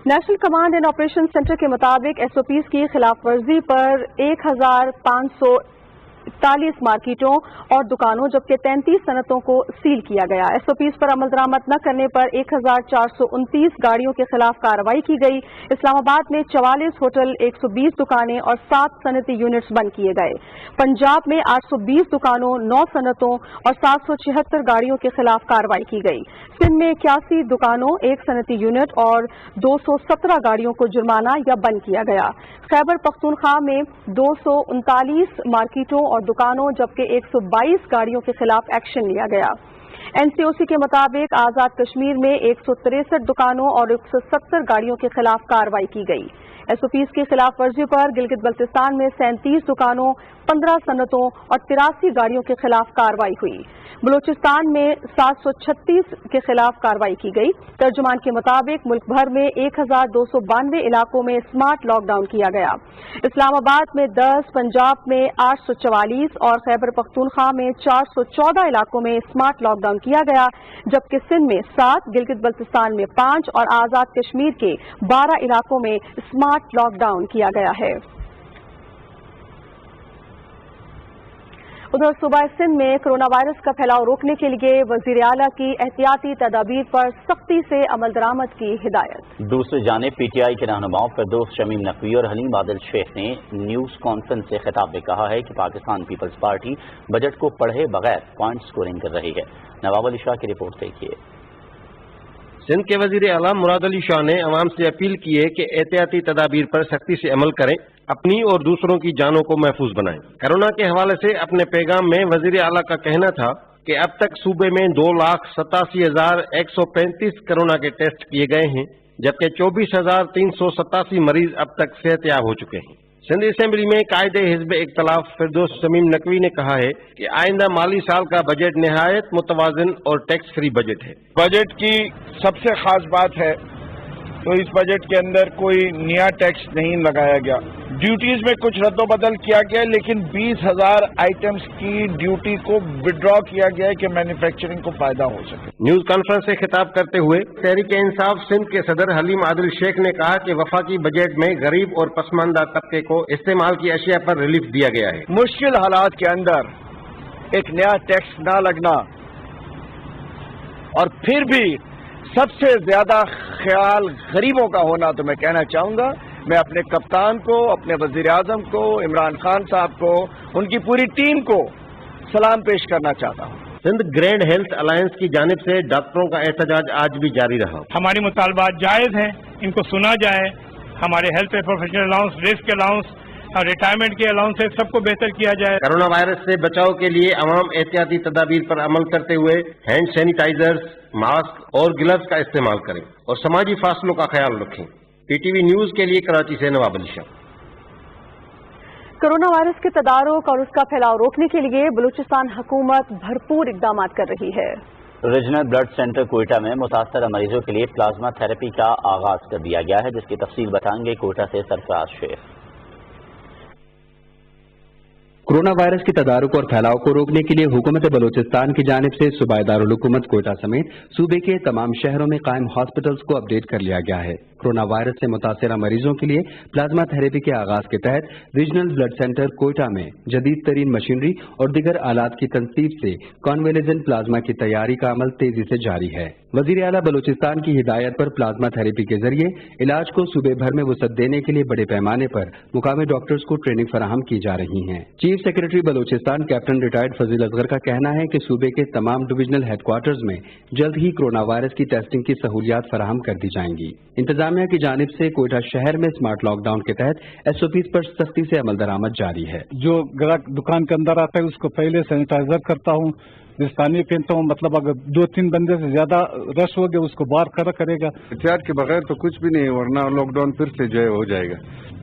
National command and operation centre के मुताबिक एसओपीज की खिलाफवर्जी पर 1,541 मार्केटों और दुकानों जबकि 33 सनतों को सील किया गया। एसओपीज पर अमल दरामद न करने पर 1,429 गाड़ियों के खिलाफ कार्रवाई की गई। इस्लामाबाद में 44 होटल, 120 दुकानें और 7 सनती यूनिट्स बंद किए गए। पंजाब में 820 दुकानों, 9 सनतों और 776 गाड़ियों के खिलाफ कार्रवाई की गई। सिंध में 81 दुकानों, 1 सनती यूनिट और 217 गाड़ियों को जुर्माना या बंद किया गया। खैबर पख्तूनख्वा में 239 मार्केटों और दुकानों जबकि 122 गाड़ियों के खिलाफ एक्शन लिया गया। एनसीओसी के मुताबिक आजाद कश्मीर में 163 दुकानों और 170 गाड़ियों के खिलाफ कार्रवाई की गई। एसओपीज की खिलाफ वर्जी पर गिलगित बल्तिस्तान में 37 दुकानों, 15 सनतों और 83 गाड़ियों के खिलाफ कार्रवाई हुई। बलूचिस्तान में 736 के खिलाफ कार्रवाई की गई। तर्जुमान के मुताबिक मुल्क भर में 1,292 इलाकों में स्मार्ट लॉकडाउन किया गया। इस्लामाबाद में 10, पंजाब में 844 और खैबर पख्तूनख्वा में 414 इलाकों में स्मार्ट लॉकडाउन किया गया, जबकि सिंध में 7, गिलगित बल्तिस्तान में 5 और आजाद कश्मीर के 12 इलाकों में स्मार्ट लॉकडाउन किया गया है। उधर सूबा सिंध में कोरोना वायरस का फैलाव रोकने के लिए वजीर आला की एहतियाती तदाबीर पर सख्ती से अमल दरामद की हिदायत। दूसरी जानिब पीटीआई के रहनुमाओं फिरदौस शमीम नकवी और हलीम आदिल शेख ने न्यूज कॉन्फ्रेंस से खिताब में कहा है कि पाकिस्तान पीपल्स पार्टी बजट को पढ़े बगैर पॉइंट स्कोरिंग कर रही है। नवाब अली शाह की रिपोर्ट देखिए। सिंध के वजीर आला मुराद अली शाह ने अवाम से अपील की है कि एहतियाती तदाबीर पर सख्ती से अमल करें, अपनी और दूसरों की जानों को महफूज बनाएं। कोरोना के हवाले से अपने पैगाम में वजीर आला का कहना था कि अब तक सूबे में 2,87,135 कोरोना के टेस्ट किए गए हैं, जबकि 24,387 मरीज अब तक सेहतियाब हो चुके हैं। सिंध असेंबली में कायदे हिज़्ब इख्तलाफ फिरदौस शमीम नकवी ने कहा है कि आइंदा माली साल का बजट निहायत मुतवाज़िन और टैक्स फ्री बजट है। बजट की सबसे खास बात है तो इस बजट के अंदर कोई नया टैक्स नहीं लगाया गया। ड्यूटीज में कुछ रद्दोबदल किया गया, लेकिन 20,000 आइटम्स की ड्यूटी को विड्रॉ किया गया है कि मैन्युफैक्चरिंग को फायदा हो सके। न्यूज कॉन्फ्रेंस से खिताब करते हुए तहरीक इंसाफ सिंध के सदर हलीम आदिल शेख ने कहा कि वफाकी बजट में गरीब और पसमानदा तबके को इस्तेमाल की अशिया पर रिलीफ दिया गया है। मुश्किल हालात के अंदर एक नया टैक्स ना लगना और फिर भी सबसे ज्यादा ख्याल गरीबों का होना, तो मैं कहना चाहूंगा, मैं अपने कप्तान को, अपने वजीर आजम को, इमरान खान साहब को, उनकी पूरी टीम को सलाम पेश करना चाहता हूं। सिंध ग्रैंड हेल्थ अलायंस की जानिब से डॉक्टरों का एहतजाज आज भी जारी रहा। हमारी मुतालबात जायज़ हैं, इनको सुना जाए। हमारे health professional allowance, risk allowance और रिटायरमेंट के अलाउंस है, सबको बेहतर किया जाए। कोरोना वायरस से बचाव के लिए अवाम एहतियाती तदाबीर पर अमल करते हुए हैंड सैनिटाइजर्स, मास्क और ग्लव्स का इस्तेमाल करें और समाजी फासलों का ख्याल रखें। PTV न्यूज के लिए कराची से नवाब अली शाह। कोरोना वायरस के तदारुक और उसका फैलाव रोकने के लिए बलूचिस्तान हुकूमत भरपूर इकदाम कर रही है। रीजनल ब्लड सेंटर कोयटा में मुतासर मरीजों के लिए प्लाज्मा थेरेपी का आगाज कर दिया गया है, जिसकी तफसील बताएंगे कोयटा से सरफराज शेख। कोरोना वायरस के तदारुक और फैलाव को रोकने के लिए हुकूमत बलूचिस्तान की जानिब से सूबाई दारुल हुकूमत कोयटा समेत सूबे के तमाम शहरों में कायम हॉस्पिटल्स को अपडेट कर लिया गया है। कोरोना वायरस से मुतासरा मरीजों के लिए प्लाज्मा थेरेपी के आगाज के तहत रीजनल ब्लड सेंटर कोयटा में जदीद तरीन मशीनरी और दिगर आलात की तनसीब से कॉन्वेलेजेंट प्लाज्मा की तैयारी का अमल तेजी से जारी है। वजीर आला बलूचिस्तान की हिदायत पर प्लाज्मा थेरेपी के जरिए इलाज को सूबे भर में वसअत देने के लिए बड़े पैमाने पर मुकामी डॉक्टर्स को ट्रेनिंग फराहम की जा रही है। Chief secretary Balochistan captain retired Fazeel Asghar का कहना है कि सूबे के तमाम डिविजनल हेडक्वार्टर्स में जल्द ही कोरोना वायरस की टेस्टिंग की सहूलियात फराहम कर दी जाएंगी। इंतजामिया की जानिब से कोयटा शहर में स्मार्ट लॉकडाउन के तहत SOPs पर सख्ती से अमल दरामद जारी है। जो ग्राहक दुकान के अंदर आता है उसको पहले सैनिटाइजर करता हूँ, दस्ताने पहनता हूँ। मतलब अगर 2-3 बंदे से ज्यादा रश हो गया उसको बाहर खड़ा करेगा। एहतियात के बगैर तो कुछ भी नहीं, वरना लॉकडाउन फिर से जो है हो जाएगा।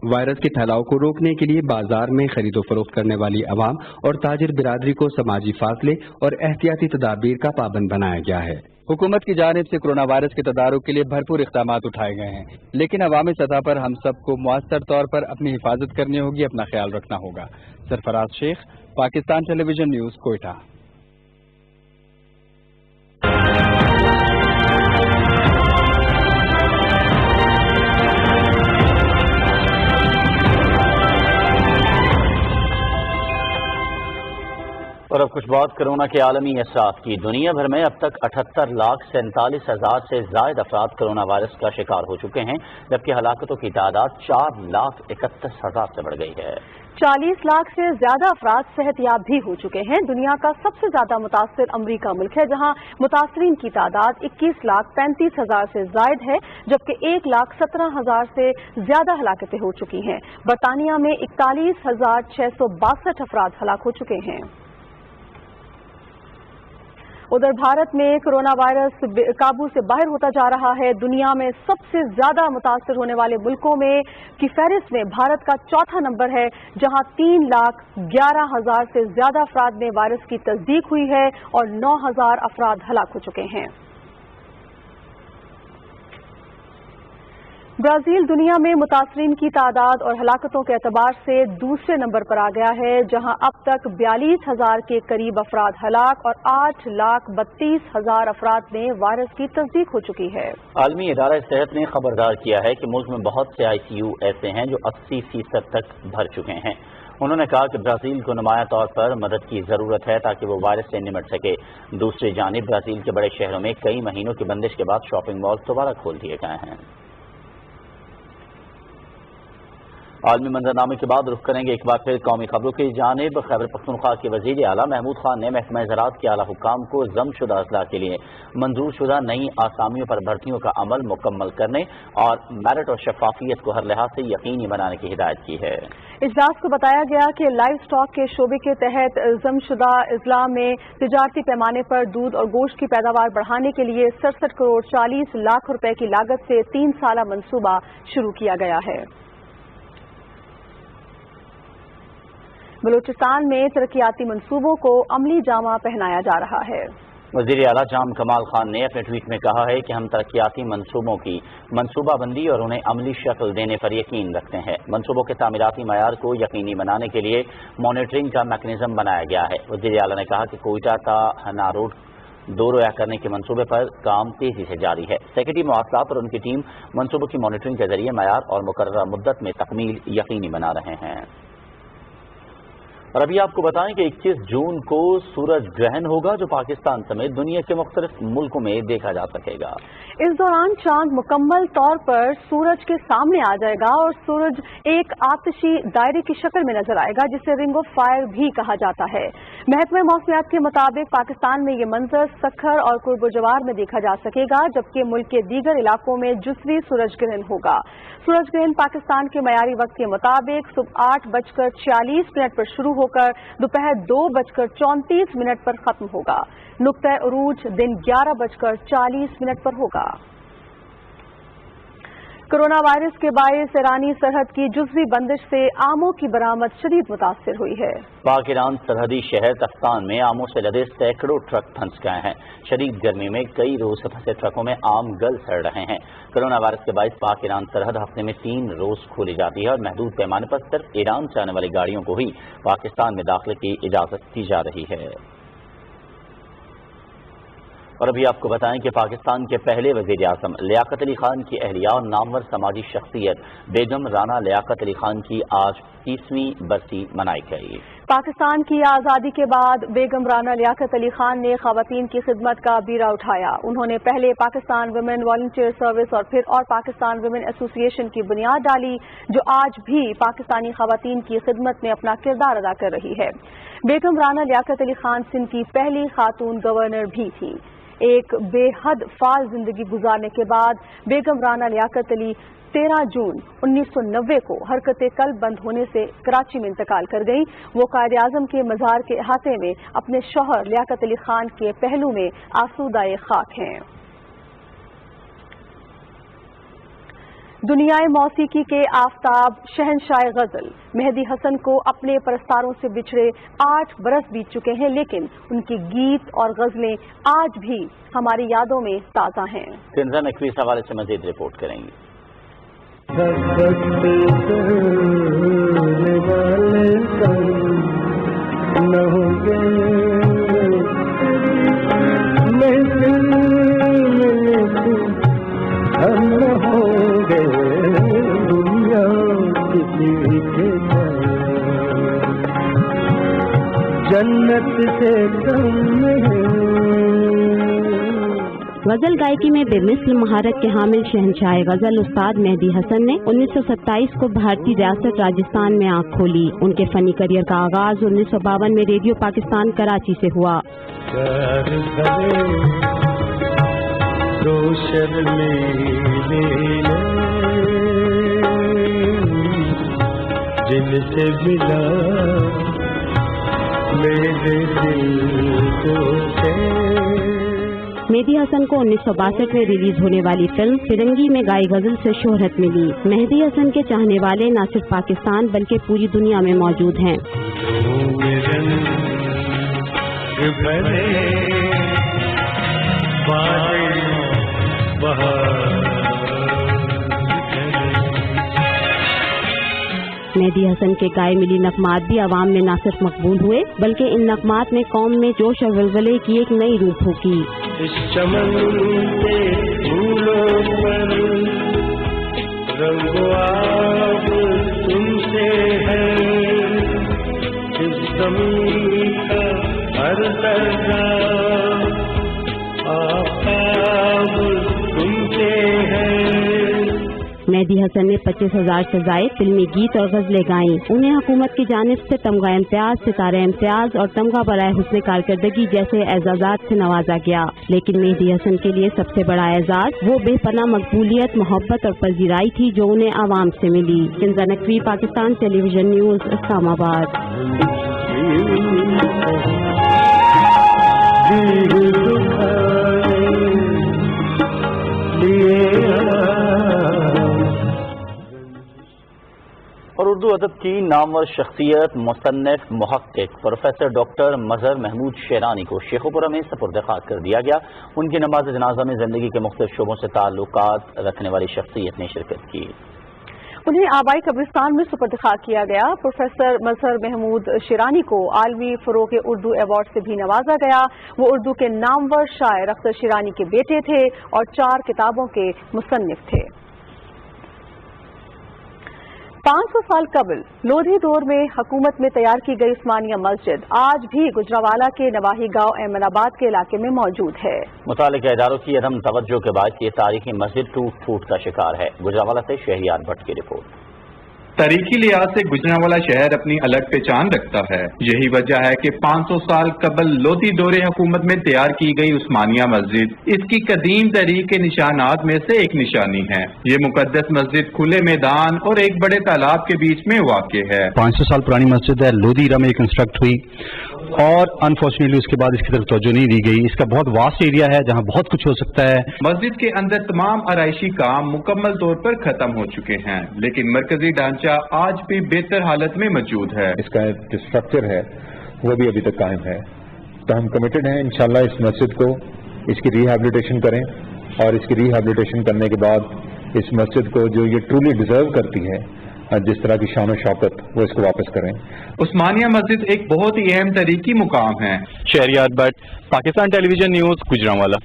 वायरस के फैलाव को रोकने के लिए बाजार में खरीदो फरोख्त करने वाली अवाम और ताजिर बिरादरी को समाजी फासले और एहतियाती तदाबीर का पाबंद बनाया गया है। हुकूमत की जानिब से कोरोना वायरस के तदारुक के लिए भरपूर इक़दाम उठाए गए हैं, लेकिन अवामी सतह पर हम सबको मुअस्सर तौर पर अपनी हिफाजत करनी होगी, अपना ख्याल रखना होगा। Sarfaraz Sheikh, Pakistan television news, Quetta. और अब कुछ बात कोरोना के आलमी असरात की। दुनिया भर में अब तक 78,47,000 से ज्यादा अफराद कोरोना वायरस का शिकार हो चुके हैं, जबकि हलाकतों की तादाद 4,31,000 से बढ़ गई है। 40 लाख से ज्यादा अफराद सेहतयाब भी हो चुके हैं। दुनिया का सबसे ज्यादा मुतासिर अमरीका मुल्क है, जहां मुतासरीन की तादाद 21,35,000 से जायद है, जबकि 1,17,000 से ज्यादा हलाकतें हो चुकी हैं। बरतानिया में 41,662 अफराद हलाक हो चुके हैं। उधर भारत में कोरोना वायरस काबू से बाहर होता जा रहा है। दुनिया में सबसे ज्यादा मुतासर होने वाले मुल्कों में की फहरिस्त में भारत का चौथा नंबर है, जहां 3,11,000 से ज्यादा अफराद में वायरस की तस्दीक हुई है और 9,000 अफराद हलाक हो चुके हैं। ब्राजील दुनिया में मुतासरीन की तादाद और हलाकतों के एतबार से दूसरे नंबर पर आ गया है, जहां अब तक 42,000 के करीब अफराद हलाक और 8,32,000 अफराद में वायरस की तस्दीक हो चुकी है। आलमी इदारा सेहत ने खबरदार किया है कि मुल्क में बहुत से ICU ऐसे हैं जो 80% तक भर चुके हैं। उन्होंने कहा कि ब्राजील को नुमाया तौर पर मदद की जरूरत है ताकि वो वायरस से निमट सके। दूसरी जानिब ब्राजील के बड़े शहरों में कई महीनों की बंदिश के बाद शॉपिंग मॉल दोबारा खोल दिए गए हैं। आलमी मंजरनामे के बाद रुख करेंगे एक बार फिर कौमी खबरों की जानिब। खैबर पख्तूनख्वा के वजीर आला महमूद खान ने महकमा ज़राअत के आला हुक्काम को जमशुदा अजला के लिए मंजूर शुदा नई आसामियों पर भर्तियों का अमल मुकम्मल करने और मेरिट और शफाफियत को हर लिहाज से यकीनी बनाने की हिदायत की है। इजलास को बताया गया कि लाइव स्टॉक के शोबे के तहत जमशुदा अजला में तिजारती पैमाने पर दूध और गोश्त की पैदावार बढ़ाने के लिए 67 करोड़ 40 लाख रुपए की लागत से 3 साला मंसूबा शुरू किया गया है। बलूचिस्तान में तरक्याती मंसूबों को अमली जामा पहनाया जा रहा है। वज़ीर आला जाम कमाल खान ने अपने ट्वीट में कहा है कि हम तरक्याती मंसूबों की मंसूबाबंदी और उन्हें अमली शक्ल देने पर यकीन रखते हैं। मंसूबों के तामीराती मयार को यकीनी बनाने के लिए मॉनिटरिंग का मैकेनिज्म बनाया गया है। वज़ीर आला ने कहा कि कोयटा ता हना रोड दो रोया करने के मंसूबे पर काम तेजी से जारी है। सेक्रेटरी मवासलात और उनकी टीम मंसूबों की मॉनिटरिंग के जरिए मयार और मुकर्रर मुद्दत में तकमील यकीनी बना रहे हैं। اور ابھی آپ کو بتائیں کہ 21 جون کو سورج گرہن ہوگا جو پاکستان سمیت دنیا کے مختلف ملکوں میں دیکھا جا سکے گا۔ اس دوران چاند مکمل طور پر سورج کے سامنے آ جائے گا اور سورج ایک آتشی دائرے کی شکل میں نظر آئے گا جسے رنگ آف فائر بھی کہا جاتا ہے۔ محکمہ موسمیات کے مطابق پاکستان میں یہ منظر سکھر اور قرب و جوار میں دیکھا جا سکے گا جبکہ ملک کے دیگر علاقوں میں جزوی سورج گرہن ہوگا۔ سورج گرہن پاکستان کے معیاری وقت کے مطابق صبح 8:46 پر شروع ہو کر دوپہر 2:34 پر ختم ہوگا۔ نقطہ عروج دن 11:40 پر ہوگا۔ کورونا وائرس کے باعث ایرانی سرحد کی جزوی بندش سے آموں کی برآمد شدید متاثر ہوئی ہے۔ پاک ایران سرحدی شہر تفتان میں آموں سے لدے سینکڑوں ٹرک پھنس گئے ہیں۔ شدید گرمی میں کئی روز سے پھنسے ٹرکوں میں آم گل سڑ رہے ہیں۔ کورونا وائرس کے باعث پاک ایران سرحد ہفتے میں 3 روز کھولی جاتی ہے اور محدود پیمانے پر صرف ایران سے آنے والی گاڑیوں کو ہی پاکستان میں داخلے کی اجازت دی جا رہی ہے۔ اور ابھی آپ کو بتائیں کہ پاکستان کے پہلے وزیر اعظم لیاقت علی خان کی اہلیہ اور نامور سماجی شخصیت بیگم رانا لیاقت علی خان کی آج 30ویں برسی منائی گئی۔ پاکستان کی آزادی کے بعد بیگم رانا لیاقت علی خان نے خواتین کی خدمت کا بیڑا اٹھایا۔ انہوں نے پہلے پاکستان ویمن والنٹیئر سروس اور پھر پاکستان ویمن ایسوسی ایشن کی بنیاد ڈالی جو آج بھی پاکستانی خواتین کی خدمت میں اپنا کردار ادا کر رہی ہے۔ بیگم رانا لیاقت علی خان سندھ کی پہلی خاتون گورنر بھی تھیں۔ ایک بے حد فعال زندگی گزارنے کے بعد بیگم رانا لیاقت علی 13 جون 1990 کو حرکت قلب بند ہونے سے کراچی میں انتقال کر گئیں۔ وہ قائد اعظم کے مزار کے احاطے میں اپنے شوہر لیاقت علی خان کے پہلو میں آسودہ خاک ہیں۔ دنیائے موسیقی کے آفتاب شہنشاہ غزل مہدی حسن کو اپنے پرستاروں سے بچھڑے 8 برس بیت چکے ہیں لیکن ان کی گیت اور غزلیں آج بھی ہماری یادوں میں تازہ ہیں۔ کنزا نقوی اس حوالے سے مزید رپورٹ کریں گی۔ جنت سے غزل گائکی میں بے مثل مہارت کے حامل شہنشاہ غزل استاد مہدی حسن نے 1927 کو بھارتی ریاست راجستھان میں آنکھ کھولی۔ ان کے فنی کریئر کا آغاز 1952 میں ریڈیو پاکستان کراچی سے ہوا۔ جن سے ملا میرے دل کو مہدی حسن کو 1962 میں ریلیز ہونے والی فلم فرنگی میں گائی غزل سے شہرت ملی۔ مہدی حسن کے چاہنے والے نہ صرف پاکستان بلکہ پوری دنیا میں موجود ہیں۔ مہدی حسن کے گائے ملی نغمات بھی عوام میں نہ صرف مقبول ہوئے بلکہ ان نغمات نے قوم میں جوش اور ولولے کی ایک نئی روح پھونکی۔ اس چمن کے پھولوں پر رنگ آب تم سے ہے، اس زمین کا ہر درجہ آفتاب تم سے ہے۔ مہدی حسن نے 25,000 سے زائد فلمی گیت اور غزلیں گائیں۔ انہیں حکومت کی جانب سے تمغہ امتیاز، ستارہ امتیاز اور تمغہ برائے حسن کارکردگی جیسے اعزازات سے نوازا گیا، لیکن مہدی حسن کے لیے سب سے بڑا اعزاز وہ بے پناہ مقبولیت، محبت اور پذیرائی تھی جو انہیں عوام سے ملی۔ کنزا نقوی، پاکستان ٹیلی ویژن نیوز، اسلام آباد۔ اور اردو ادب کی نامور شخصیت مصنف محقق پروفیسر ڈاکٹر مظہر محمود شیرانی کو شیخوپورہ میں سپرد خاک کر دیا گیا۔ ان کی نماز جنازہ میں زندگی کے مختلف شعبوں سے تعلقات رکھنے والی شخصیت نے شرکت کی۔ انہیں آبائی قبرستان میں سپرد خاک کیا گیا۔ پروفیسر مظہر محمود شیرانی کو عالمی فروغ اردو ایوارڈ سے بھی نوازا گیا۔ وہ اردو کے نامور شاعر اختر شیرانی کے بیٹے تھے اور 4 کتابوں کے مصنف تھے۔ 500 साल कबल लोधी दौर में हुकूमत में तैयार की गई उस्मानिया मस्जिद आज भी गुजरावाला के नवाही गांव अहमदाबाद के इलाके में मौजूद है। मुतालिका इदारों की अदम तवज्जो के बाद ये तारीखी मस्जिद टूट फूट का शिकार है। गुजरावाला से शहरियार भट्ट की रिपोर्ट। तारीखी लिहाज से गुजरावाला शहर अपनी अलग पहचान रखता है। यही वजह है कि 500 साल कबल लोधी दौरे हुकूमत में तैयार की गई उस्मानिया मस्जिद इसकी कदीम तरीक के निशानात में से एक निशानी है। ये मुकद्दस मस्जिद खुले मैदान और एक बड़े तालाब के बीच में वाक़ है। 500 साल पुरानी मस्जिद है, लोधी इरा में कंस्ट्रक्ट हुई और अनफॉर्चुनेटली उसके बाद इसकी तरफ तवज्जो नहीं दी गई। इसका बहुत वास्ट एरिया है जहाँ बहुत कुछ हो सकता है। मस्जिद के अंदर तमाम आराइशी काम मुकम्मल तौर पर खत्म हो चुके हैं, लेकिन मरकजी ढांचा आज भी बेहतर हालत में मौजूद है। इसका जो स्ट्रक्चर है वो भी अभी तक कायम है। तो हम कमिटेड हैं इंशाल्लाह इस मस्जिद को इसकी रिहैबिलिटेशन करें और इसकी रिहैबिलिटेशन करने के बाद इस मस्जिद को जो ये ट्रूली डिजर्व करती है, जिस तरह की शान और शौकत, वो इसको वापस करें। उस्मानिया मस्जिद एक बहुत ही अहम तरीकी मुकाम है। Shehryar Bhatt, Pakistan television news, Gujranwala.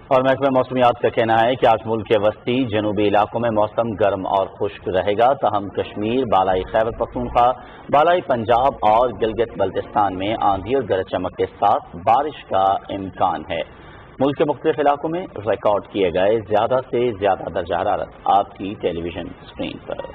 और महकमे मौसमियात का कहना है कि आज मुल्क के वस्ती जनूबी इलाकों में मौसम गर्म और खुश्क रहेगा, तहम कश्मीर, बालाई खैबर पख्तूनख्वा, बालाई पंजाब और गिलगित बल्तिस्तान में आंधी और गरज चमक के साथ बारिश का इम्कान है। मुल्क के मुख्तलिफ इलाकों में रिकॉर्ड किए गए ज्यादा से ज्यादा दर्जा हरारत आपकी टेलीविजन स्क्रीन पर।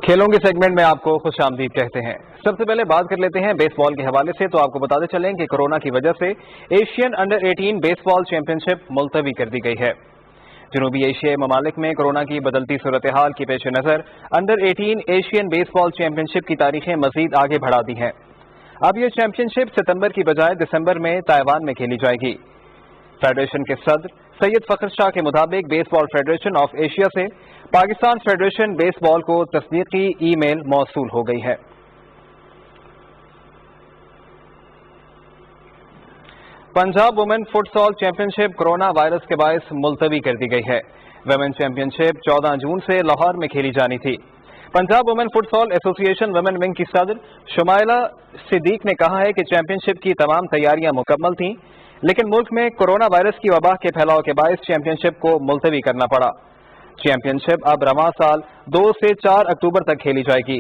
खेलों के सेगमेंट में आपको खुशामदीद कहते हैं। सबसे पहले बात कर लेते हैं बेसबॉल के हवाले से। तो आपको बताते चलें कि कोरोना की वजह से एशियन अंडर 18 बेसबॉल चैंपियनशिप मुलतवी कर दी गई है। जनूबी एशियाई ममालिक में कोरोना की बदलती सूरत हाल की पेश नज़र अंडर 18 एशियन बेसबॉल चैंपियनशिप की तारीखें मजीद आगे बढ़ा दी हैं। अब यह चैंपियनशिप सितंबर की बजाय दिसंबर में ताइवान में खेली जाएगी। फेडरेशन के सदर सैयद फखर शाह के मुताबिक बेसबॉल फेडरेशन ऑफ एशिया से पाकिस्तान फेडरेशन बेसबॉल को तस्दीकी ईमेल मौसूल हो गई है। Punjab women futsal championship corona virus के बायस मुलतवी कर दी गई है। वुमेन चैंपियनशिप 14 जून से लाहौर में खेली जानी थी। Punjab women futsal association women wing की सदर शुमाइला सिद्दीक ने कहा है कि चैंपियनशिप की तमाम तैयारियां मुकम्मल थीं, लेकिन मुल्क में कोरोना वायरस की वबा के फैलाव के बायस चैंपियनशिप को मुलतवी करना पड़ा। चैंपियनशिप अब रवां साल 2 से 4 अक्टूबर तक खेली जाएगी।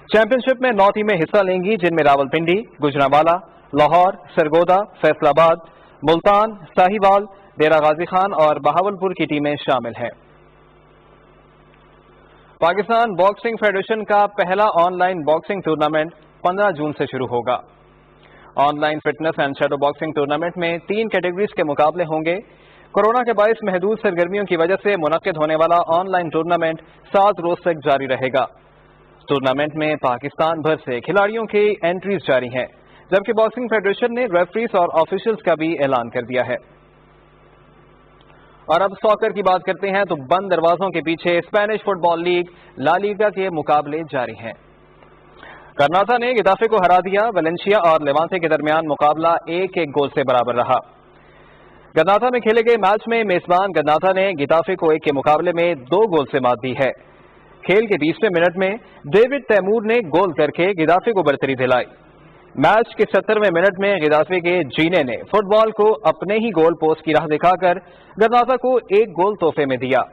चैंपियनशिप में 9 टीमें हिस्सा लेंगी, जिनमें रावलपिंडी, गुजरांवाला, लाहौर, सरगोदा, फैसलाबाद, मुल्तान, साहिवाल, डेरा गाजी खान और बहावलपुर की टीमें शामिल हैं। पाकिस्तान बॉक्सिंग फेडरेशन का पहला ऑनलाइन बॉक्सिंग टूर्नामेंट 15 जून से शुरू होगा। Online fitness and shadow boxing tournament में 3 कैटेगरीज के मुकाबले होंगे। कोरोना के बायस महदूद सरगर्मियों की वजह से मुनक्किद होने वाला ऑनलाइन टूर्नामेंट 7 रोज तक जारी रहेगा। टूर्नामेंट में पाकिस्तान भर से खिलाड़ियों की एंट्रीज जारी हैं, जबकि बॉक्सिंग फेडरेशन ने रेफरीज और ऑफिशियल्स का भी ऐलान कर दिया है। और अब सॉकर की बात करते हैं तो बंद दरवाजों के पीछे Spanish football league La Liga के मुकाबले जारी हैं। कर्नाटा ने गिताफे को हरा दिया। वेलेंशिया और लेवांते के दरमियान मुकाबला 1-1 गोल से बराबर रहा। गर्नाटा में खेले गए मैच में मेजबान गर्नाटा ने गिताफे को 1 के मुकाबले में 2 गोल से मात दी है। खेल के 20वें मिनट में डेविड तैमूर ने गोल करके गिताफे को बढ़तरी दिलाई। मैच के 70वें मिनट में गिताफे के जीने ने फुटबॉल को अपने ही गोल पोस्ट की राह दिखाकर गर्नाटा को 1 गोल तोहफे में दिया।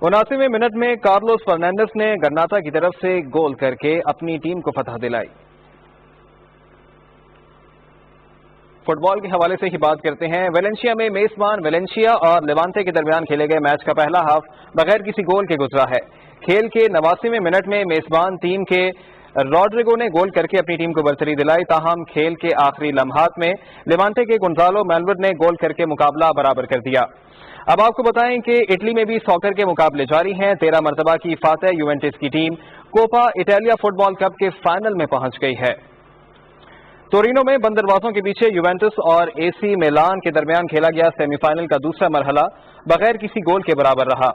79वें मिनट में कार्लोस फर्नांडिस ने गरनाता की तरफ से गोल करके अपनी टीम को फतह दिलाई। फुटबॉल के हवाले से ही बात करते हैं। वेलेंशिया में मेजबान वेलेंशिया और लेवांटे के दरमियान खेले गए मैच का पहला हाफ बगैर किसी गोल के गुजरा है। खेल के 89वें मिनट में मेजबान टीम के रॉड्रिगो ने गोल करके अपनी टीम को बरतरी दिलाई। ताहम खेल के आखिरी लम्हात में लेवांटे के गोंजालो मेलवुड ने गोल करके मुकाबला बराबर कर दिया। अब आपको बताएं कि इटली में भी सॉकर के मुकाबले जारी हैं। 13 मरतबा की फातह यूवेंटस की team Coppa Italia football cup के फाइनल में पहुंच गई है। टोरिनो में बंद दरवाजों के पीछे यूवेंटस और एसी मिलान के दरमियान खेला गया सेमीफाइनल का दूसरा मरहला बगैर किसी गोल के बराबर रहा।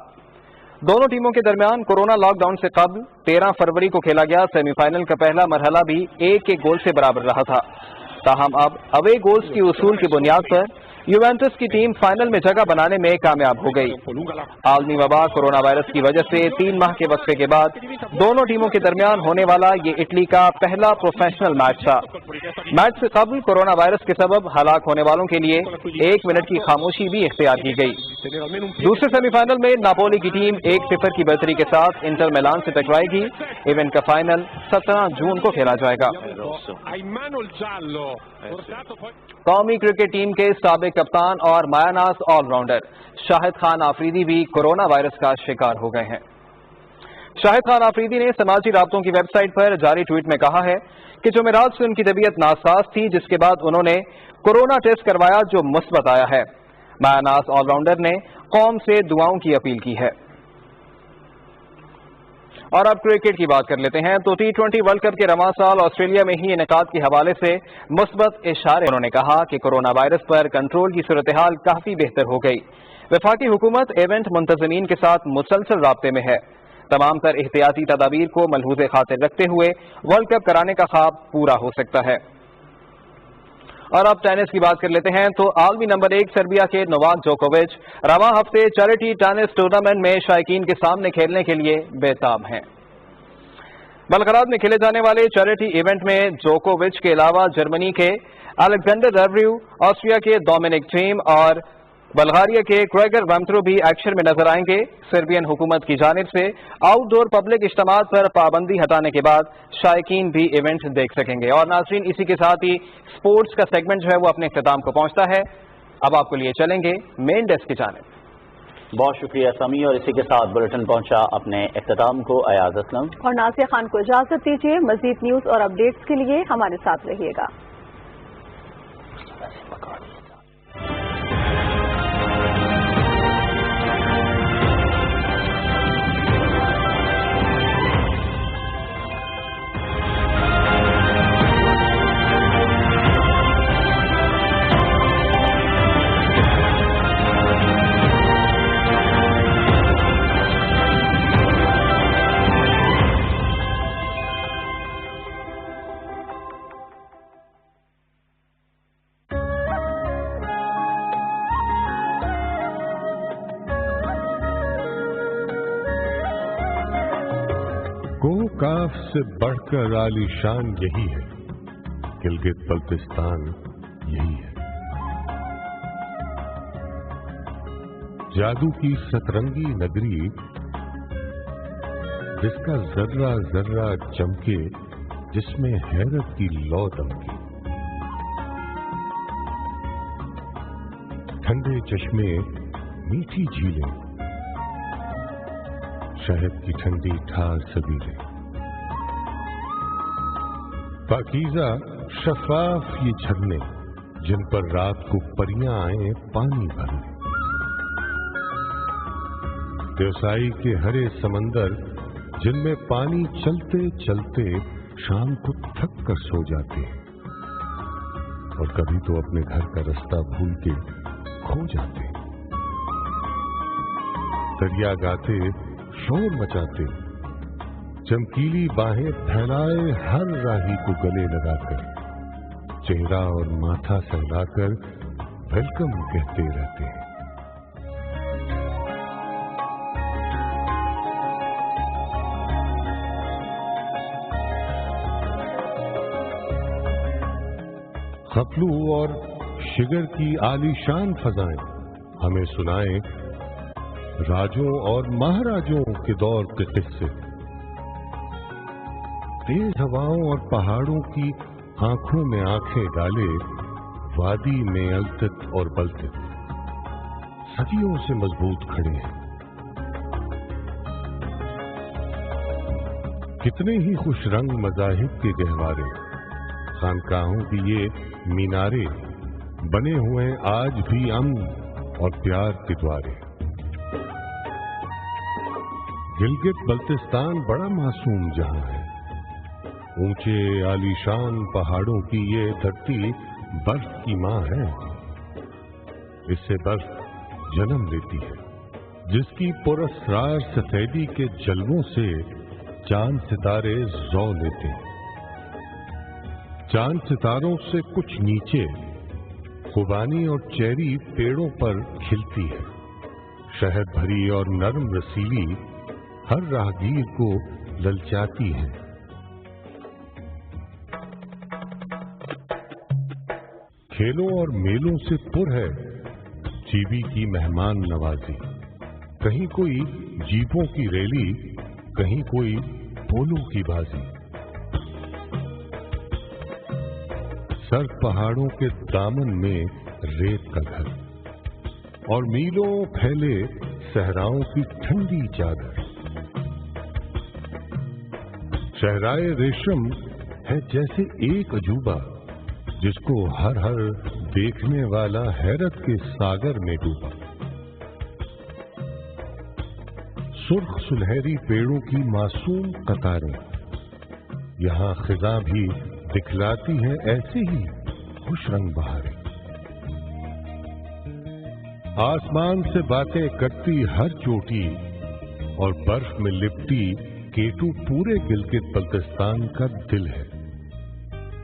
दोनों टीमों के दरमियान कोरोना लॉकडाउन से कबल 13 फरवरी को खेला गया सेमीफाइनल का पहला मरहला भी एक गोल से बराबर रहा था। ताहम अब अवे गोल्स की उसूल की बुनियाद पर यूवेंटस की टीम फाइनल में जगह बनाने में कामयाब हो गई। आलमी वबा कोरोना वायरस की वजह से 3 माह के वक्फे के बाद दोनों टीमों के दरमियान होने वाला ये इटली का पहला प्रोफेशनल मैच था। मैच से कबल कोरोना वायरस के सबब हलाक होने वालों के लिए 1 मिनट की खामोशी भी इख्तियार की गई। दूसरे सेमीफाइनल में नापोली की टीम 1-0 की बढ़तरी के साथ इंटर मिलान से टकराएगी। इवेंट का फाइनल 17 जून को खेला जाएगा। कौमी क्रिकेट टीम के साबिक कप्तान और मायानाज ऑलराउंडर शाहिद खान आफरीदी भी कोरोना वायरस का शिकार हो गए हैं। शाहिद खान आफरीदी ने समाजी राब्तों की वेबसाइट पर जारी ट्वीट में कहा है कि जुमेरात से उनकी तबीयत नासाज थी, जिसके बाद उन्होंने कोरोना टेस्ट करवाया जो मुस्बत आया है। मायानाज ऑलराउंडर ने कौम से दुआओं की अपील की है। और अब क्रिकेट की बात कर लेते हैं तो T20 वर्ल्ड कप के रवां साल ऑस्ट्रेलिया में ही इनेकाद के हवाले से मुस्बत इशारे। उन्होंने कहा कि कोरोना वायरस पर कंट्रोल की सूरत-ए-हाल काफी बेहतर हो गई। वफाकी हुकूमत इवेंट मुंतजमीन के साथ मुसलसल राब्ते में है। तमाम तर एहतियाती तदाबीर को मलहूज़े खातिर रखते हुए वर्ल्ड कप कराने का ख्वाब पूरा हो सकता है। और अब टेनिस की बात कर लेते हैं तो आलमी नंबर 1 सर्बिया के नोवाक जोकोविच रवां हफ्ते चैरिटी टेनिस टूर्नामेंट में शायकीन के सामने खेलने के लिए बेताब हैं। बलगराद में खेले जाने वाले चैरिटी इवेंट में जोकोविच के अलावा जर्मनी के अलेक्जेंडर रेवरिव, ऑस्ट्रिया के डोमिनिक थीम और बल्गारिया के क्रेगर वैम्ट्रो भी एक्शन में नजर आएंगे। सर्बियन हुकूमत की जानिब से आउटडोर पब्लिक इज्तिमात पर पाबंदी हटाने के बाद शायकीन भी इवेंट देख सकेंगे। और नाज़रीन, इसी के साथ ही स्पोर्ट्स का सेगमेंट जो है वो अपने इख्तिताम को पहुंचता है। अब आपको लिए चलेंगे मेन डेस्क की जानिब। बहुत शुक्रिया समी। और इसी के साथ बुलेटिन पहुंचा अपने इख्तिताम को। अयाज असलम और नासिया खान को इजाजत दीजिए। मजीद न्यूज और अपडेट्स के लिए हमारे साथ रहिएगा। काफ से बढ़कर आलीशान यही है, गिलगित बल्तिस्तान यही है। जादू की सतरंगी नगरी जिसका जर्रा जर्रा चमके, जिसमें हैरत की लौ दमके। ठंडे चश्मे, मीठी झीलें, शहद की ठंडी ठार सबीलें, पाकीज़ा शफाफ ये झरने जिन पर रात को परियां आए पानी भरने। देवसाई के हरे समंदर जिनमें पानी चलते चलते शाम को थक कर सो जाते हैं और कभी तो अपने घर का रास्ता भूल के खो जाते। दरिया गाते, शोर मचाते, चमकीली बाहें फैलाए हर राही को गले लगाकर, चेहरा और माथा सहलाकर वेलकम कहते रहते हैं। खपलू और शिगर की आलीशान फजाएं हमें सुनाएं راجوں اور مہاراجوں کے دور کے قصے، تیز ہواؤں اور پہاڑوں کی آنکھوں میں آنکھیں ڈالے وادی میں التت اور بلتت صدیوں سے مضبوط کھڑے ہیں۔ کتنے ہی خوش رنگ مذاہب کے گہوارے، خانقاہوں کی یہ مینارے بنے ہوئے آج بھی امن اور پیار کے دوارے۔ گلگت بلتستان بڑا معصوم جہاں ہے، اونچے عالیشان پہاڑوں کی یہ دھرتی برف کی ماں ہے۔ اس سے برف جنم لیتی ہے، جس کی پراسرار سفیدی کے جلووں سے چاند ستارے زو لیتے ہیں۔ چاند ستاروں سے کچھ نیچے خوبانی اور چیری پیڑوں پر کھلتی ہے، شہد بھری اور نرم رسیلی ہر راہگیر کو للچاتی ہے۔ کھیلوں اور میلوں سے پر ہے جیبی کی مہمان نوازی، کہیں کوئی جیپوں کی ریلی، کہیں کوئی پولو کی بازی۔ سر پہاڑوں کے دامن میں ریت کا گھر اور میلوں پھیلے صحراؤں کی ٹھنڈی چادر۔ شہرائے ریشم ہے جیسے ایک عجوبہ جس کو ہر دیکھنے والا حیرت کے ساگر میں ڈوبا۔ سرخ سنہری پیڑوں کی معصوم قطاریں یہاں خزاں بھی دکھلاتی ہیں ایسے ہی خوش رنگ بہاریں۔ آسمان سے باتیں کرتی ہر چوٹی اور برف میں لپٹی کیٹو پورے گلگت بلتستان کا دل ہے،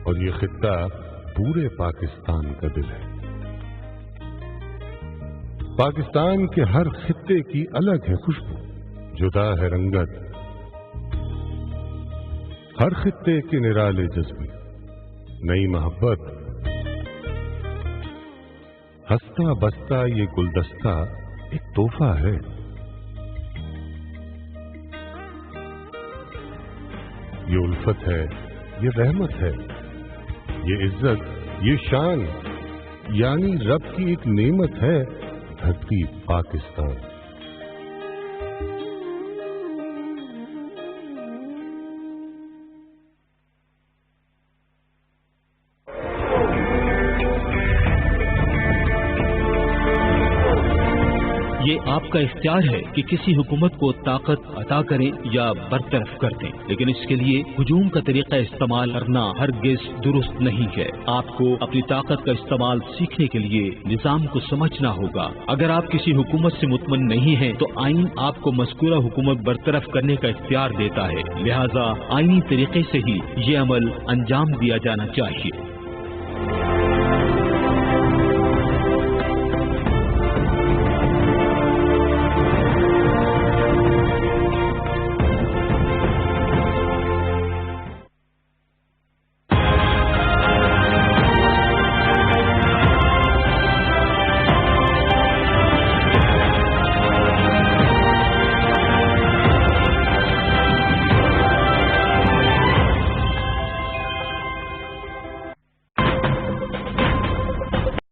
اور یہ خطہ پورے پاکستان کا دل ہے۔ پاکستان کے ہر خطے کی الگ ہے خوشبو، جدا ہے رنگت، ہر خطے کے نرالے جذبے، نئی محبت، ہستا بستا یہ گلدستہ ایک تحفہ ہے۔ یہ الفت ہے، یہ رحمت ہے، یہ عزت، یہ شان، یعنی رب کی ایک نعمت ہے دھرتی پاکستان۔ یہ آپ کا اختیار ہے کہ کسی حکومت کو طاقت عطا کریں یا برطرف کر دیں، لیکن اس کے لیے ہجوم کا طریقہ استعمال کرنا ہرگز درست نہیں ہے۔ آپ کو اپنی طاقت کا استعمال سیکھنے کے لیے نظام کو سمجھنا ہوگا۔ اگر آپ کسی حکومت سے مطمئن نہیں ہیں تو آئین آپ کو مذکورہ حکومت برطرف کرنے کا اختیار دیتا ہے، لہذا آئینی طریقے سے ہی یہ عمل انجام دیا جانا چاہیے۔